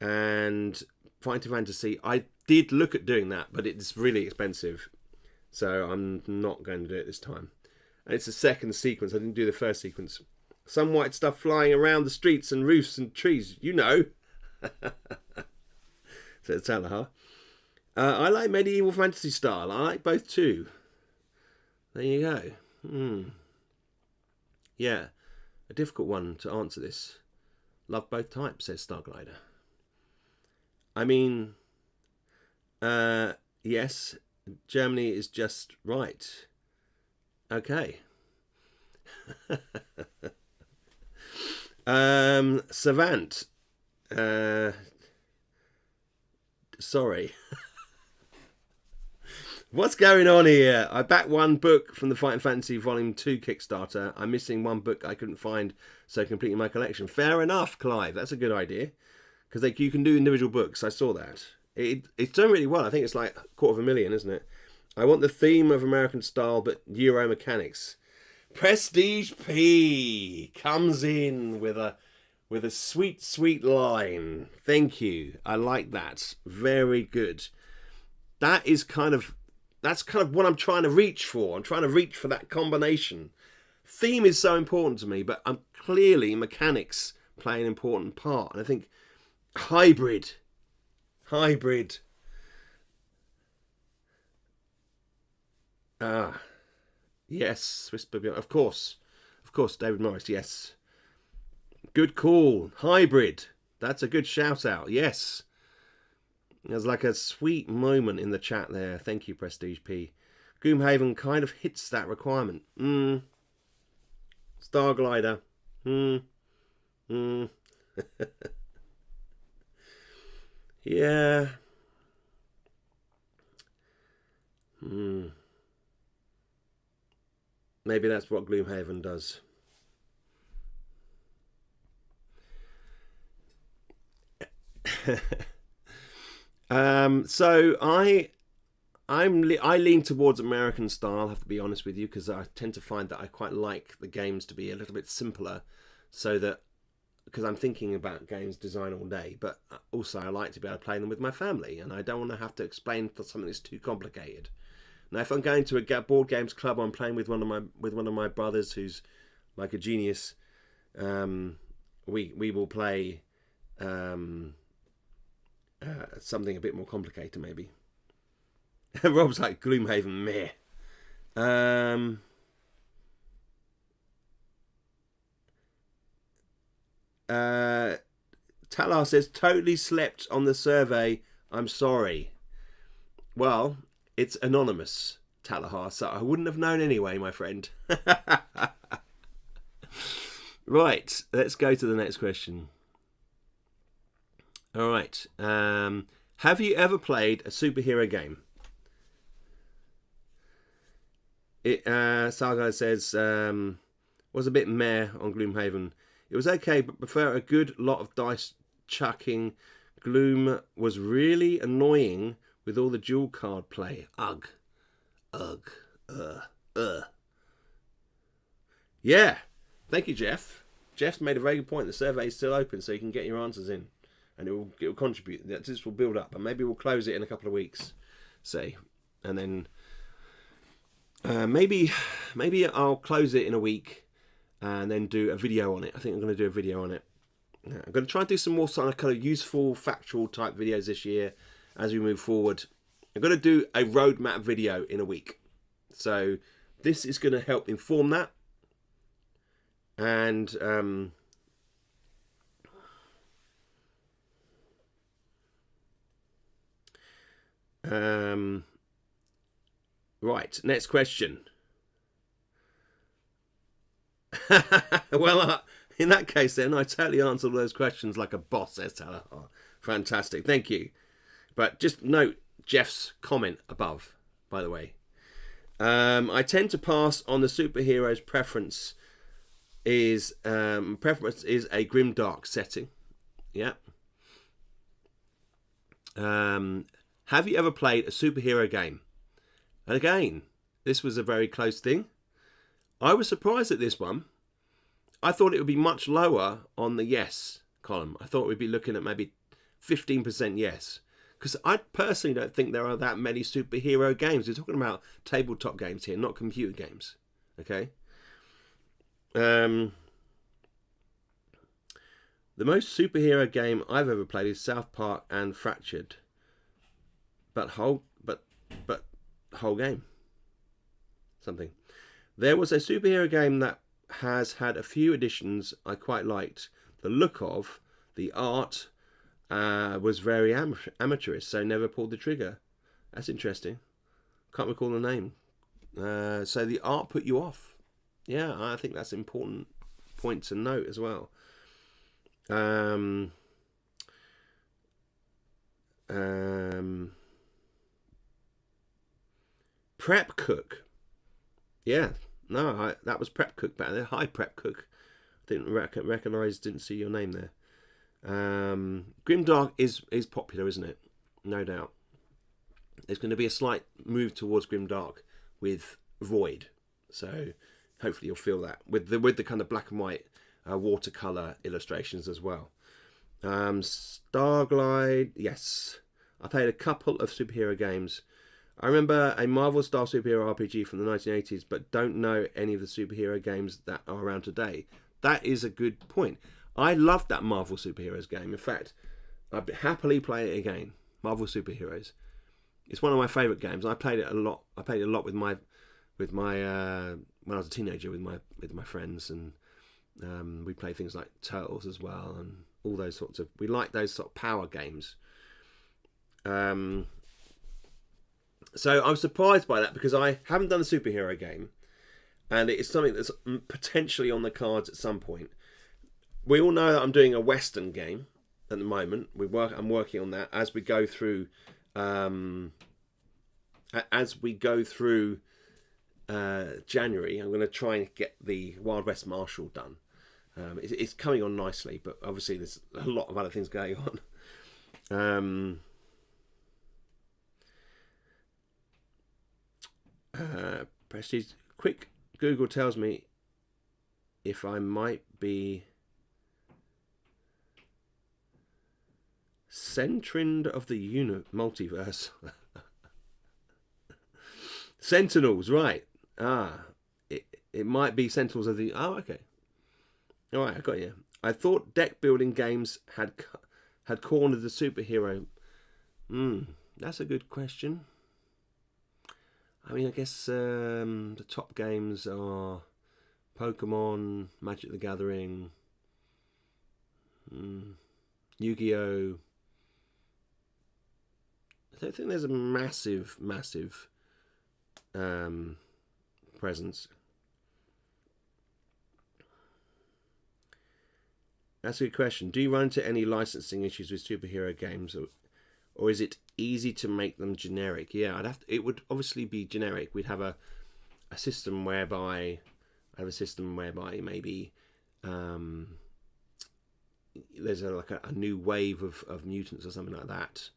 and Fighting Fantasy. I did look at doing that, but it's really expensive, so I'm not going to do it this time. And it's the second sequence. I didn't do the first sequence. Some white stuff flying around the streets and roofs and trees, you know. So it's Talahar. I like medieval fantasy style. I like both too. There you go. Yeah, a difficult one to answer this. Love both types, says Starglider. I mean, yes, Germany is just right. Okay. Savant. Sorry. What's going on here? I backed one book from the Fighting Fantasy Volume 2 Kickstarter. I'm missing one book I couldn't find, so completing my collection. Fair enough, Clive. That's a good idea. Because you can do individual books. I saw that. It's done really well. I think it's like $250,000, isn't it? I want the theme of American style, but Euro mechanics. Prestige P comes in with a sweet, sweet line. Thank you. I like that. Very good. That's kind of what I'm trying to reach for. I'm trying to reach for that combination. Theme is so important to me, but clearly mechanics play an important part. And I think hybrid. Yes, Whisper Beyond. Of course, David Morris. Yes, good call. Hybrid. That's a good shout out. Yes. There's like a sweet moment in the chat there. Thank you, Prestige P. Gloomhaven kind of hits that requirement. Starglider. Yeah. Maybe that's what Gloomhaven does. So I lean towards American style, I have to be honest with you, because I tend to find that I quite like the games to be a little bit simpler, so that, because I'm thinking about games design all day, but also I like to be able to play them with my family, and I don't want to have to explain something that's too complicated. Now, if I'm going to a board games club, I'm playing with one of my brothers who's like a genius. We will play something a bit more complicated, maybe. Rob's like Gloomhaven, meh. Talar says, totally slept on the survey. I'm sorry. Well, it's anonymous, Talahar, so I wouldn't have known anyway, my friend. Right, let's go to the next question. All right. Have you ever played a superhero game? Sargai says, was a bit meh on Gloomhaven. It was okay, but prefer a good lot of dice chucking. Gloom was really annoying with all the dual card play. Ugh. Yeah. Thank you, Jeff. Jeff's made a very good point. The survey is still open, so you can get your answers in. And it will contribute. This will build up. And maybe we'll close it in a couple of weeks, say. And then maybe I'll close it in a week and then do a video on it. I think I'm going to do a video on it. I'm going to try and do some more sort of kind of useful, factual type videos this year as we move forward. I'm going to do a roadmap video in a week. So this is going to help inform that. And right, next question. Well, in that case then, I totally answered all those questions like a boss, says Taylor. Oh, fantastic, thank you. But just note Jeff's comment above, by the way. I tend to pass on the superhero's preference is a grimdark setting. Yeah. Have you ever played a superhero game? And again, this was a very close thing. I was surprised at this one. I thought it would be much lower on the yes column. I thought we'd be looking at maybe 15% yes. Because I personally don't think there are that many superhero games. We're talking about tabletop games here, not computer games. Okay? The most superhero game I've ever played is South Park and Fractured. But whole game. Something. There was a superhero game that has had a few additions I quite liked. The look of, the art was very amateurish, so never pulled the trigger. That's interesting. Can't recall the name. So the art put you off. Yeah, I think that's an important point to note as well. Prep Cook. Yeah, no, that was Prep Cook back there. Hi, Prep Cook. Didn't recognise, didn't see your name there. Grimdark is popular, isn't it? No doubt. There's going to be a slight move towards Grimdark with Void, so hopefully you'll feel that with the kind of black and white watercolor illustrations as well. Starglide, yes. I played a couple of superhero games. I remember a Marvel-style superhero RPG from the 1980s, but don't know any of the superhero games that are around today. That is a good point. I loved that Marvel Superheroes game. In fact, I'd happily play it again. Marvel Superheroes. It's one of my favourite games. I played it a lot. I played it a lot with my when I was a teenager with my friends, and we played things like Turtles as well, and all those sorts of. We like those sort of power games. So I was surprised by that because I haven't done a superhero game, and it's something that's potentially on the cards at some point. We all know that I'm doing a Western game at the moment. I'm working on that as we go through. January, I'm going to try and get the Wild West Marshal done. It's coming on nicely, but obviously there's a lot of other things going on. Prestige, quick Google tells me if I might be Centrind of the multiverse. Sentinels, right. It might be Sentinels of the... Oh, okay. All right, I got you. I thought deck building games had cornered the superhero. That's a good question. I mean, I guess the top games are Pokemon, Magic the Gathering, Yu-Gi-Oh! I don't think there's a massive presence. That's a good question. Do you run into any licensing issues with superhero games, or is it easy to make them generic? Yeah, it would obviously be generic. We'd have a system whereby maybe there's a new wave of mutants or something like that,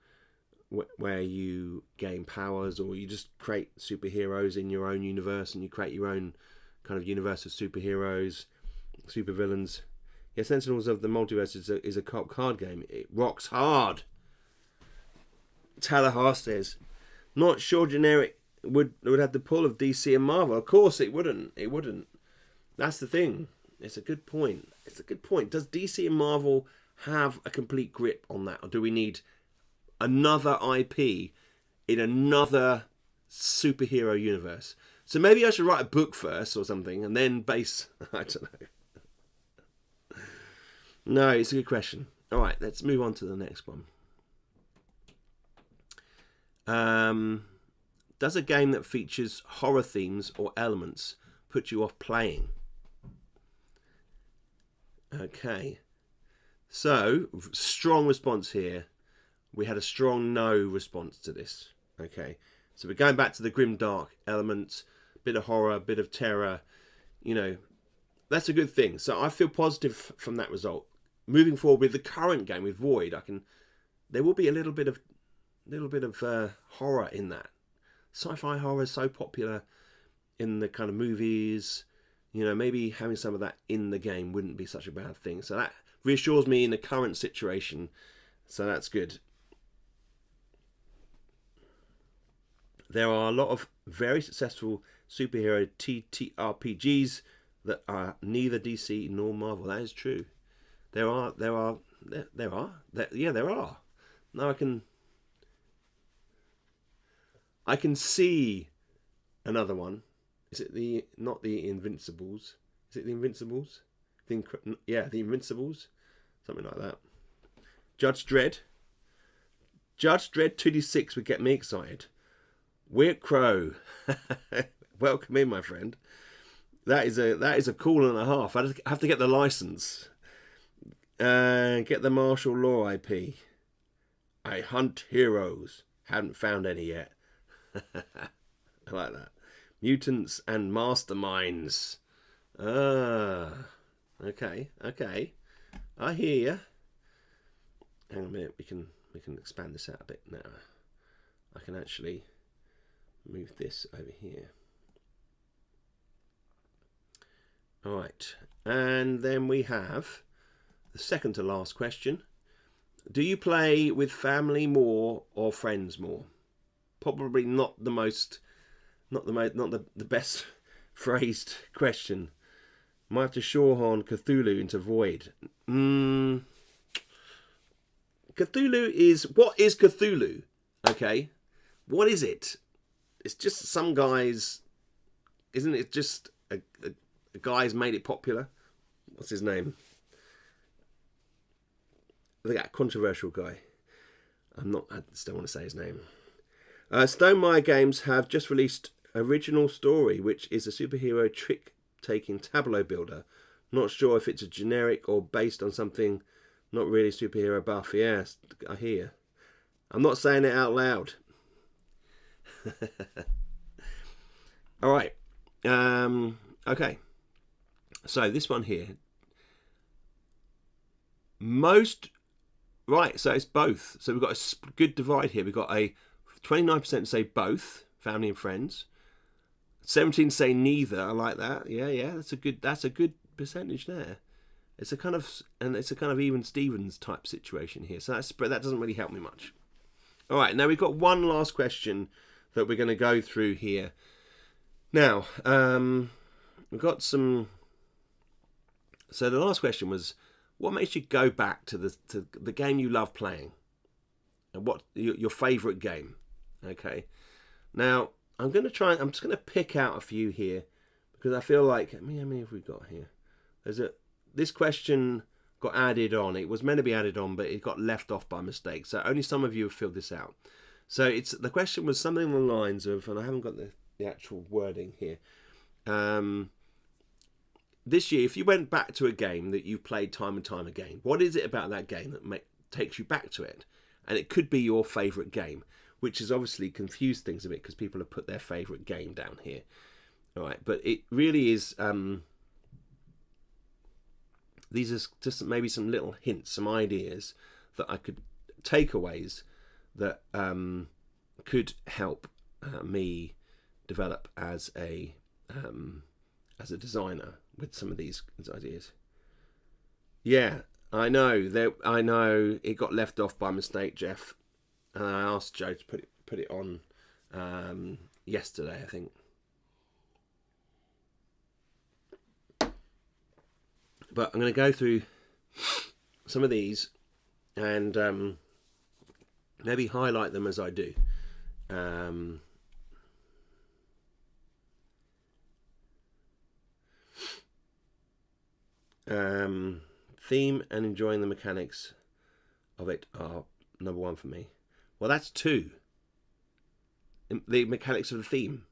where you gain powers, or you just create superheroes in your own universe, and you create your own kind of universe of superheroes, supervillains. Yeah, Sentinels of the Multiverse is a co-op card game. It rocks hard. Talahar says, not sure generic would have the pull of DC and Marvel. Of course it wouldn't. It wouldn't. That's the thing. It's a good point. Does DC and Marvel have a complete grip on that, or do we need another IP in another superhero universe? So maybe I should write a book first or something, and then base... I don't know. No, it's a good question. All right, let's move on to the next one. Does a game that features horror themes or elements put you off playing? Okay. So, strong response here. We had a strong no response to this. Okay. So we're going back to the grim dark element, bit of horror, bit of terror. You know, that's a good thing. So I feel positive from that result. Moving forward with the current game with Void, there will be a little bit of little bit of horror in that. Sci-fi horror is so popular in the kind of movies. You know, maybe having some of that in the game wouldn't be such a bad thing. So that reassures me in the current situation. So that's good. There are a lot of very successful superhero TTRPGs that are neither DC nor Marvel. That is true. There are. Now I can see another one. Is it not the Invincibles? Is it the Invincibles? The Invincibles, something like that. Judge Dredd 2D6 would get me excited. Weird Crow, welcome in, my friend. That is a call and a half. I have to get the license. Get the martial law IP. I hunt heroes. Haven't found any yet. I like that. Mutants and masterminds. Okay. I hear you. Hang on a minute. We can expand this out a bit now. I can actually move this over here. All right, and then we have the second to last question. Do you play with family more or friends more? Probably not the best phrased question. Might have to shoehorn Cthulhu into Void. Cthulhu is... What is Cthulhu? Okay. What is it? It's just some guys... Isn't it just a guy's made it popular? What's his name? That controversial guy. I still want to say his name. Stonemaier Games have just released Original Story, which is a superhero trick-taking tableau builder. Not sure if it's a generic or based on something not really superhero buff. Yes, I hear. I'm not saying it out loud. All right. Okay. So this one here. Right, so it's both. So we've got a good divide here. We've got a 29% say both, family and friends. 17 say neither. I like that. Yeah. That's a good percentage there. It's a kind of even Stevens type situation here. So that doesn't really help me much. All right, now we've got one last question that we're going to go through here. Now, we've got some. So the last question was, what makes you go back to the game you love playing, and what your favourite game? Okay, now I'm just going to pick out a few here because I feel like, how many have we got here? This question got added on. It was meant to be added on, but it got left off by mistake. So only some of you have filled this out. So the question was something along the lines of, and I haven't got the actual wording here. This year, if you went back to a game that you've played time and time again, what is it about that game that takes you back to it? And it could be your favourite game, which has obviously confused things a bit because people have put their favourite game down here. All right, but it really is... these are just maybe some little hints, some ideas that I could... takeaways that could help me develop as a designer with some of these ideas. Yeah, I know. I know it got left off by mistake, Jeff. And I asked Joe to put it on yesterday, I think. But I'm going to go through some of these and maybe highlight them as I do. Theme and enjoying the mechanics of it are number one for me. Well, that's two. The mechanics of the theme.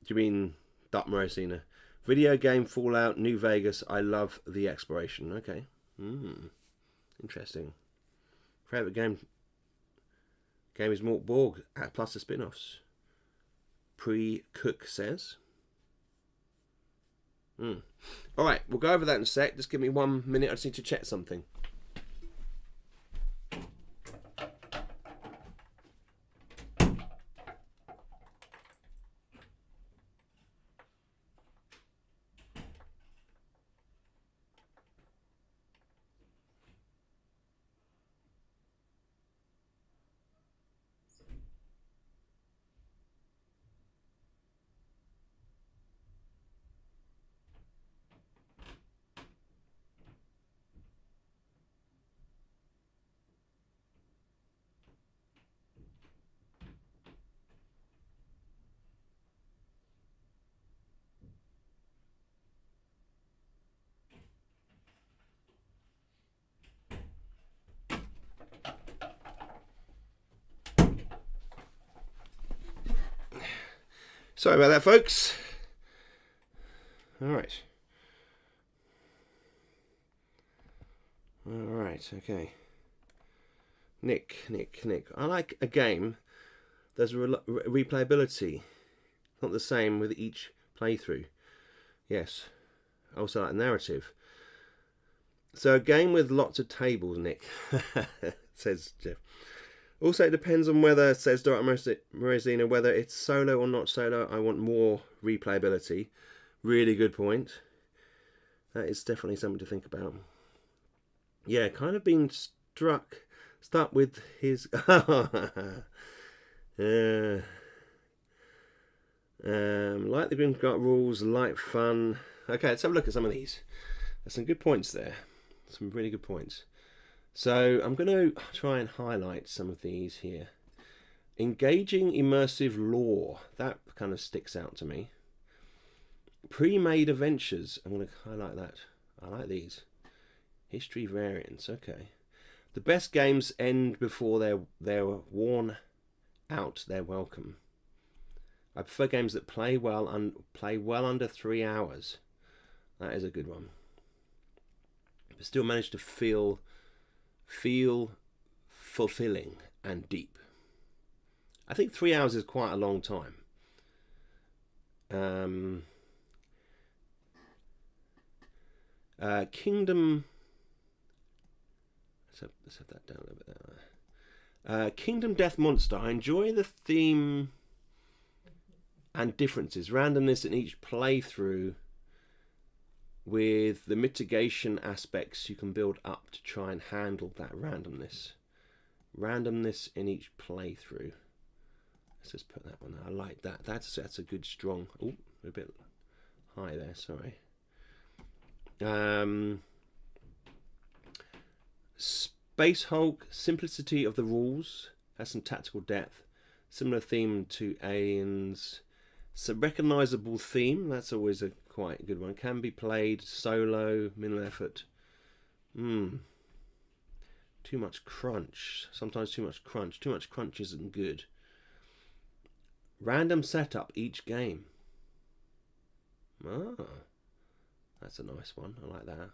Do you mean Dark Morosina? Video game Fallout New Vegas. I love the exploration. Okay. Interesting. Favorite game is Mort Borg plus the spin-offs. Pre-Cook says. All right, we'll go over that in a sec. Just give me 1 minute. I just need to check something. Sorry about that, folks. All right. All right. Okay. Nick. I like a game. There's replayability. Not the same with each playthrough. Yes. I also like narrative. So a game with lots of tables, Nick, says Jeff. Also, it depends on whether, says Dorothy Morosina, whether it's solo or not solo. I want more replayability. Really good point. That is definitely something to think about. Yeah, kind of being stuck with his... like the Grimsgard rules, light fun. Okay, let's have a look at some of these. There's some good points there. Some really good points. So I'm going to try and highlight some of these here. Engaging immersive lore. That kind of sticks out to me. Pre-made adventures. I'm going to highlight that. I like these. History variants. Okay. The best games end before they're worn out their welcome. I prefer games that play well under 3 hours. That is a good one. But still manage to feel fulfilling and deep. I think 3 hours is quite a long time. Kingdom. Let's have that down a little bit there. Kingdom Death Monster. I enjoy the theme and differences, randomness in each playthrough, with the mitigation aspects you can build up to try and handle that randomness. Randomness in each playthrough. Let's just put that one there. I like that. That's a good strong. Oh, a bit high there. Sorry. Space Hulk. Simplicity of the rules. Has some tactical depth. Similar theme to Aliens. It's a recognisable theme. That's always a quite good one. Can be played solo, minimal effort. Too much crunch. Sometimes too much crunch. Too much crunch isn't good. Random setup each game. Ah, that's a nice one. I like that.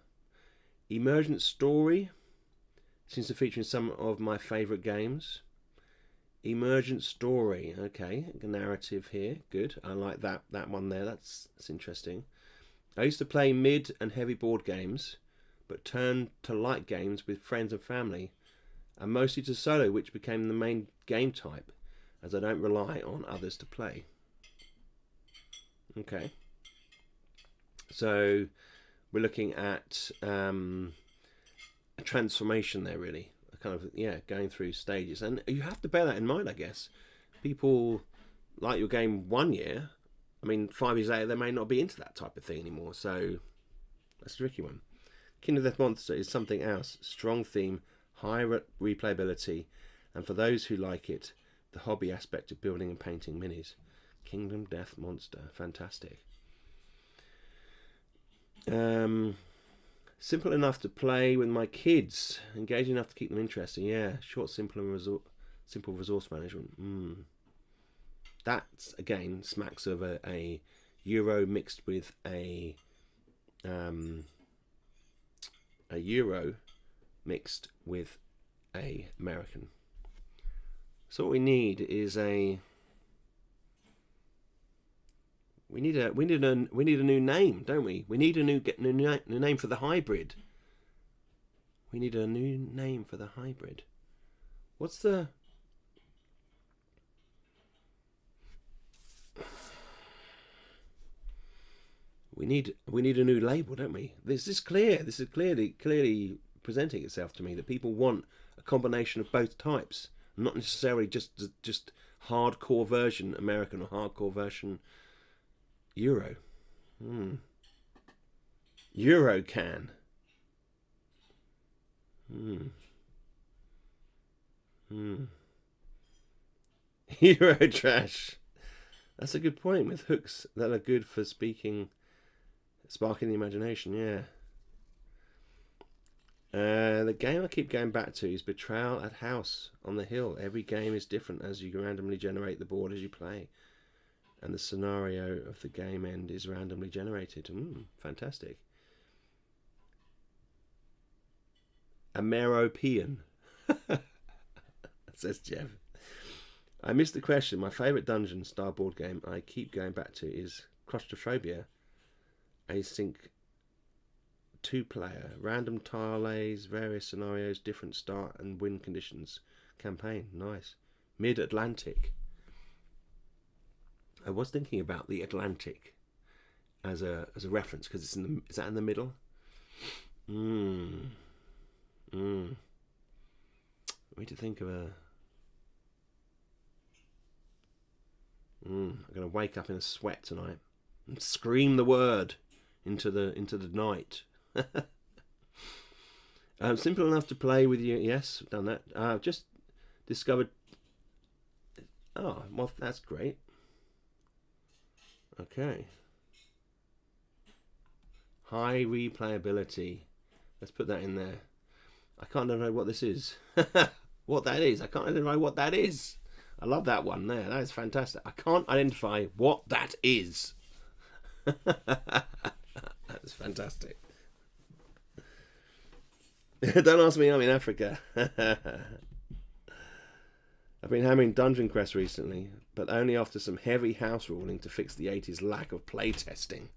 Emergent story. Seems to feature in some of my favourite games. Emergent story. Okay, a narrative here. Good. I like that one there. That's interesting. I used to play mid and heavy board games, but turned to light games with friends and family, and mostly to solo, which became the main game type, as I don't rely on others to play. Okay. So we're looking at a transformation there, really. Kind of, yeah, going through stages, and you have to bear that in mind, I guess. People like your game 1 year, I mean 5 years later they may not be into that type of thing anymore, so that's a tricky one. Kingdom Death Monster is something else. Strong theme, high replayability, and for those who like it, the hobby aspect of building and painting minis. Kingdom Death Monster, fantastic. Simple enough to play with my kids. Engaging enough to keep them interested. Yeah, short, simple, and simple resource management. That again smacks of a Euro mixed with a Euro mixed with a American. So what we need is We need a new name, don't we? We need a new name for the hybrid. We need a new name for the hybrid. What's the... We need a new label, don't we? This is clear. This is clearly presenting itself to me that people want a combination of both types, not necessarily just hardcore version American or hardcore version Euro. Euro can. Euro trash. That's a good point, with hooks that are good for sparking the imagination. Yeah. The game I keep going back to is Betrayal at House on the Hill. Every game is different as you randomly generate the board as you play. and the scenario of the game end is randomly generated. Fantastic. Ameropean, says Jeff. I missed the question. My favourite dungeon style board game I keep going back to is Claustrophobia. Async 2-player, random tile lays, various scenarios, different start and win conditions. Campaign, nice. Mid-Atlantic. I was thinking about the Atlantic as a reference because it's is that in the middle? I need to think of a. I'm gonna wake up in a sweat tonight and scream the word into the night. Simple enough to play with you. Yes, I've done that. I've just discovered. Oh, well, that's great. Okay. High replayability. Let's put that in there. I can't know what this is. What that is. I can't identify what that is. I love that one there. That is fantastic. I can't identify what that is. That's fantastic. Don't ask me, I'm in Africa. I've been hammering Dungeon Quest recently, but only after some heavy house ruling to fix the 80s lack of playtesting.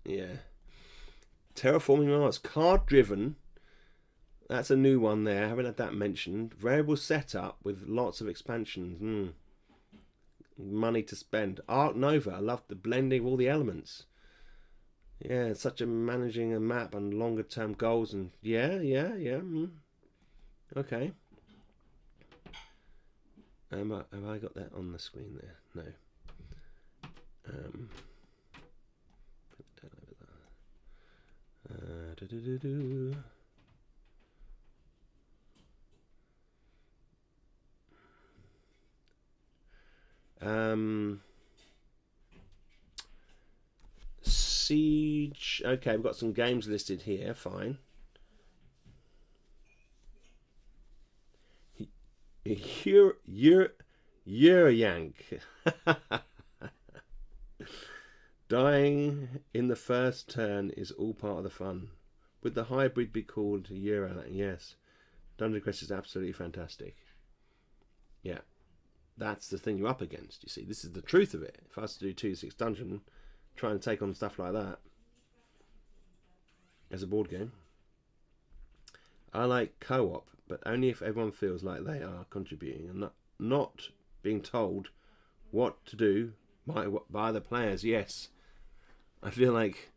Yeah. Terraforming Mars. Card driven. That's a new one there. I haven't had that mentioned. Variable setup with lots of expansions. Money to spend. Arc Nova. I love the blending of all the elements. Yeah, it's such a managing a map and longer term goals and yeah. Okay. Have I got that on the screen there? No. Siege. Okay, we've got some games listed here. Fine. Yank. Dying in the first turn is all part of the fun. Would the hybrid be called Euroyank? Yes. Dungeon Quest is absolutely fantastic. Yeah. That's the thing you're up against, you see. This is the truth of it. If I was to do 2-6 Dungeon, try and take on stuff like that as a board game. I like co-op, but only if everyone feels like they are contributing and not being told what to do by the players. Yes, I feel like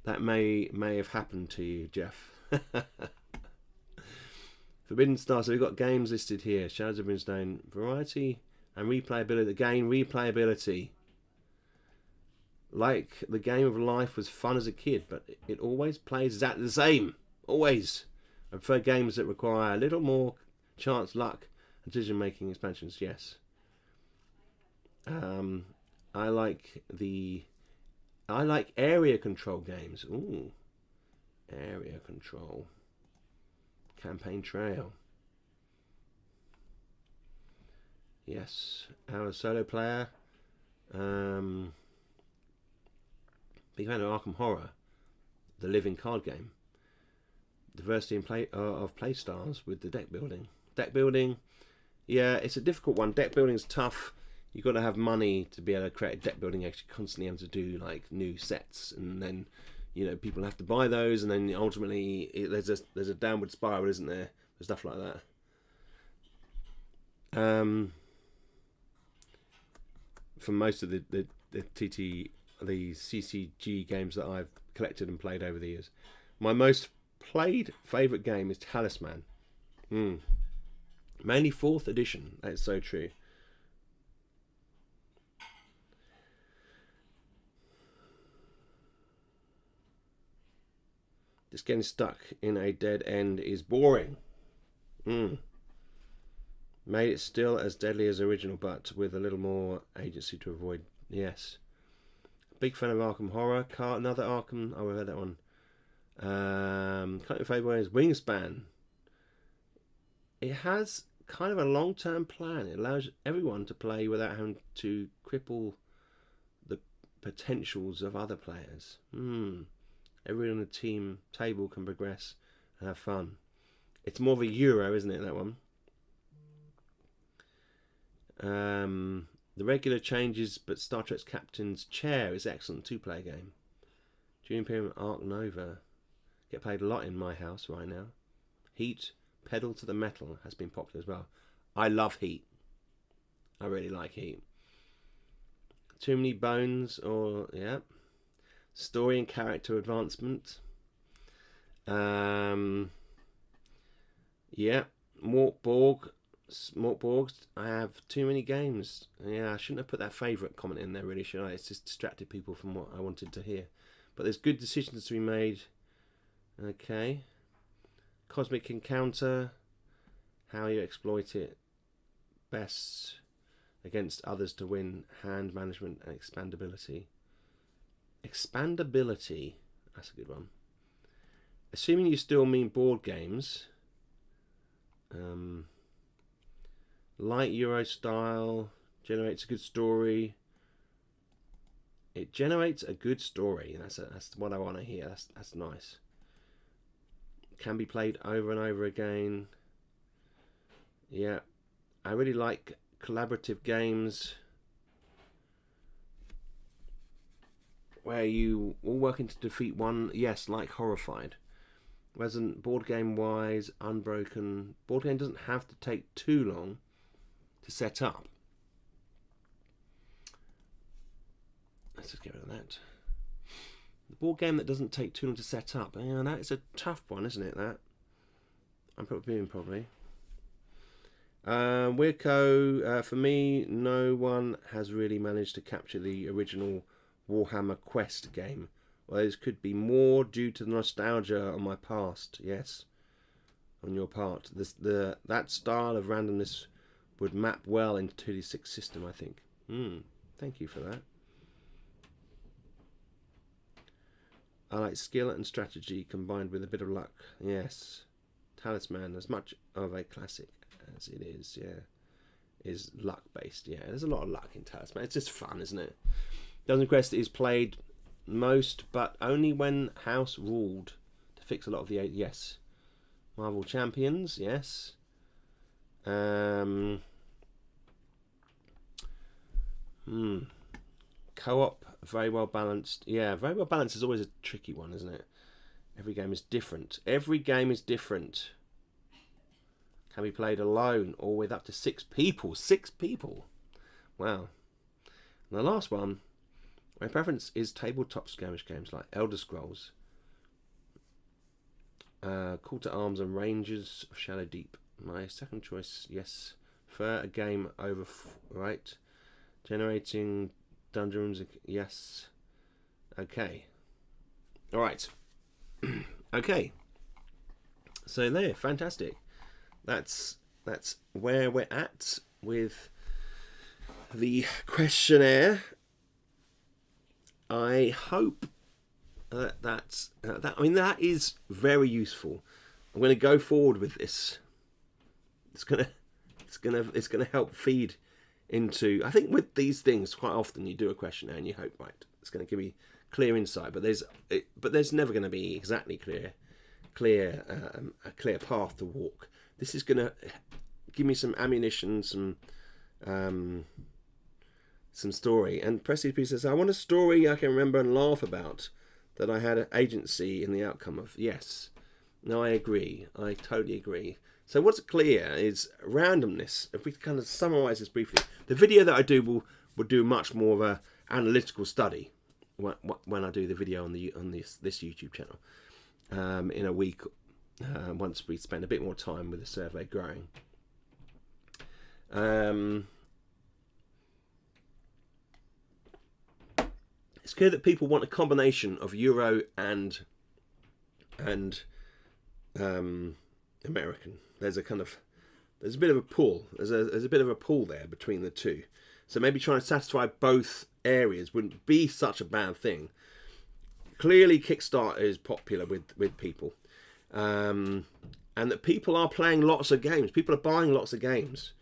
that may have happened to you, Jeff. Forbidden Star. So we've got games listed here. Shadows of Brimstone, variety and replayability. Again, replayability. Like the game of life was fun as a kid, but it always plays exactly the same. Always. I prefer games that require a little more chance, luck, and decision-making expansions. Yes. I like area control games. Ooh, area control. Campaign Trail. Yes, our solo player. Big fan of Arkham Horror, the living card game. Diversity in of play styles with the deck building. Deck building, yeah, it's a difficult one. Deck building is tough. You've got to have money to be able to create a deck building. Actually, constantly have to do like new sets, and then people have to buy those, and then ultimately there's a downward spiral, isn't there? There's stuff like that. For most of the CCG games that I've collected and played over the years, my most played favourite game is Talisman. Mainly 4th edition. That is so true. Just getting stuck in a dead end is boring. Made it still as deadly as original, but with a little more agency to avoid. Yes. Big fan of Arkham Horror. Another Arkham. Oh, I've heard that one. Kind of favourite one is Wingspan. It has kind of a long-term plan. It allows everyone to play without having to cripple potentials of other players. Everyone on the team table can progress and have fun. It's more of a Euro, isn't it, that one? The regular changes, but Star Trek's Captain's Chair is excellent 2-player game. Dune Imperium Arc Nova get played a lot in my house right now. Heat, Pedal to the Metal has been popular as well. I love Heat. I really like Heat. Too Many Bones, or yeah, story and character advancement. Yeah, Mortborgs. I have too many games. Yeah, I shouldn't have put that favourite comment in there, really, should I? It's just distracted people from what I wanted to hear. But there's good decisions to be made. Okay. Cosmic Encounter. How you exploit it best against others to win. Hand management and expandability. Expandability. That's a good one. Assuming you still mean board games. Light Euro style. Generates a good story. It generates a good story. That's what I want to hear. That's nice. Can be played over and over again. Yeah. I really like collaborative games where you all working to defeat one. Yes, like Horrified. Wasn't board game wise, Unbroken. Board game doesn't have to take too long to set up. Let's just get rid of that. The board game that doesn't take too long to set up. Yeah, that is a tough one, isn't it? That I'm probably. Weirco, for me, no one has really managed to capture the original Warhammer Quest game. Well, this could be more due to the nostalgia on my past. Yes, on your part. That style of randomness would map well into 2d6 system, I think. Thank you for that. I like skill and strategy combined with a bit of luck. Yes. Talisman, as much of a classic as it is, yeah, is luck based. Yeah, there's a lot of luck in Talisman. It's just fun, isn't it? Dungeon Quest is played most, but only when House ruled to fix a lot of the... Yes. Marvel Champions, yes. Co-op, very well balanced. Yeah, very well balanced is always a tricky one, isn't it? Every game is different. Every game is different. Can be played alone or with up to 6 people. 6 people. Wow. And the last one, my preference is tabletop skirmish games like Elder Scrolls, Call to Arms and Rangers of Shadow Deep. My second choice, yes. Prefer a game over... right. Generating dungeons, yes. Okay. Alright. Okay. So there, fantastic. That's where we're at with the questionnaire. I hope that that is very useful. I'm going to go forward with this. It's gonna help feed into. I think with these things, quite often you do a questionnaire and you hope, right, it's going to give me clear insight. But there's never going to be exactly a clear path to walk. This is going to give me some ammunition, some story. And Prestige says, I want a story I can remember and laugh about, that I had an agency in the outcome of. Yes. No, I agree. I totally agree. So what's clear is randomness. If we kind of summarise this briefly, the video that I do will do much more of a analytical study when I do the video on this YouTube channel in a week. Once we spend a bit more time with the survey growing. It's clear that people want a combination of Euro and American. There's a bit of a pull. There's a bit of a pull there between the two. So maybe trying to satisfy both areas wouldn't be such a bad thing. Clearly, Kickstarter is popular with people. And that people are playing lots of games. People are buying lots of games.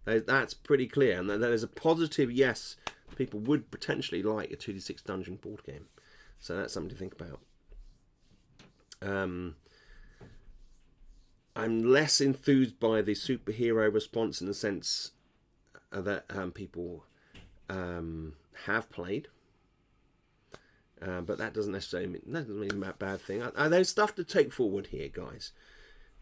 That's pretty clear. And there's a positive yes people would potentially like a 2d6 dungeon board game. So that's something to think about. I'm less enthused by the superhero response in the sense that people have played. But that doesn't necessarily mean a bad thing. There's stuff to take forward here, guys.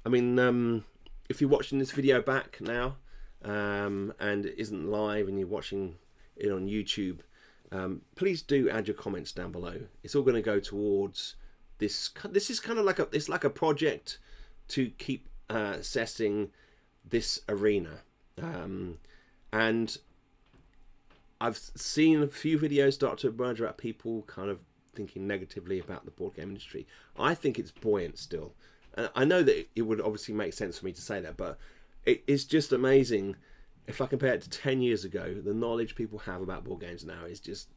I mean, if you're watching this video back now and it isn't live and you're watching it on YouTube, please do add your comments down below. It's all going to go towards this. This is kind of like a project to keep assessing this arena. And I've seen a few videos start to emerge about people kind of thinking negatively about the board game industry. I think it's buoyant still. And I know that it would obviously make sense for me to say that, but it's just amazing. If I compare it to 10 years ago, the knowledge people have about board games now is just,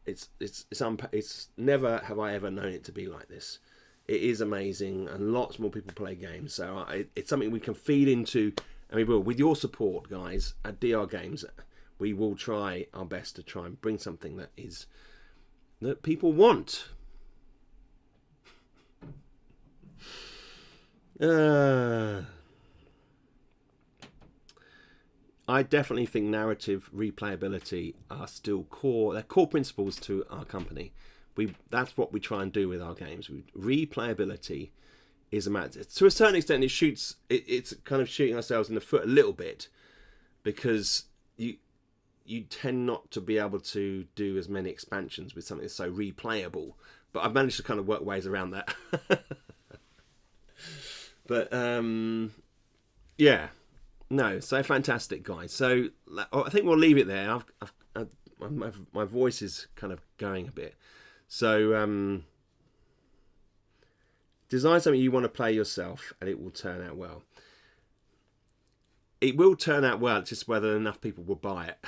it's never have I ever known it to be like this. It is amazing, and lots more people play games. So it's something we can feed into, and we will, with your support, guys, at DR Games. We will try our best to try and bring something that people want. I definitely think narrative replayability are still core. They're core principles to our company. That's what we try and do with our games. Replayability is a matter. To a certain extent, it's kind of shooting ourselves in the foot a little bit, because you tend not to be able to do as many expansions with something that's so replayable. But I've managed to kind of work ways around that. But yeah, no, so fantastic, guys. So I think we'll leave it there. My voice is kind of going a bit. So design something you want to play yourself, and it will turn out well. It will turn out well. It's just whether enough people will buy it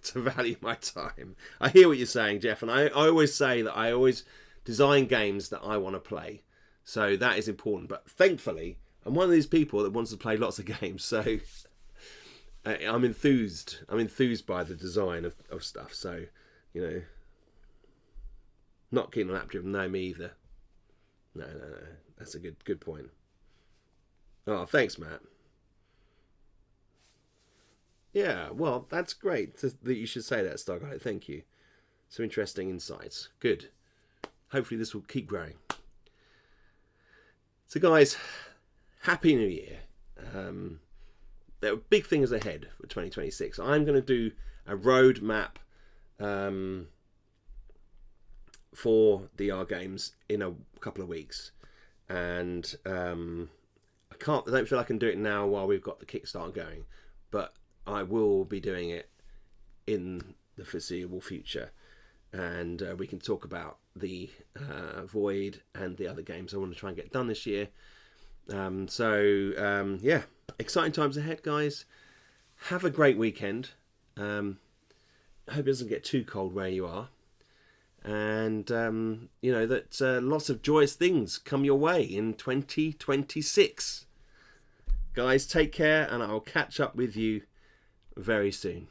to value my time. I hear what you're saying, Jeff, and I always say that I always design games that I want to play. So that is important. But thankfully, I'm one of these people that wants to play lots of games. So I'm enthused. I'm enthused by the design of stuff. So, you know, not keen on app-driven. No, me either. No. That's a good point. Oh, thanks, Matt. Yeah, well, that's great that you should say that, Starguy. Thank you. Some interesting insights. Good. Hopefully this will keep growing. So, guys, Happy New Year. There are big things ahead for 2026. I'm going to do a roadmap for DR Games in a couple of weeks. And I don't feel I can do it now while we've got the Kickstarter going. But I will be doing it in the foreseeable future, and we can talk about the Void and the other games I want to try and get done this year. Yeah, exciting times ahead, guys. Have a great weekend. I hope it doesn't get too cold where you are, and you know that lots of joyous things come your way in 2026. Guys, take care, and I'll catch up with you very soon.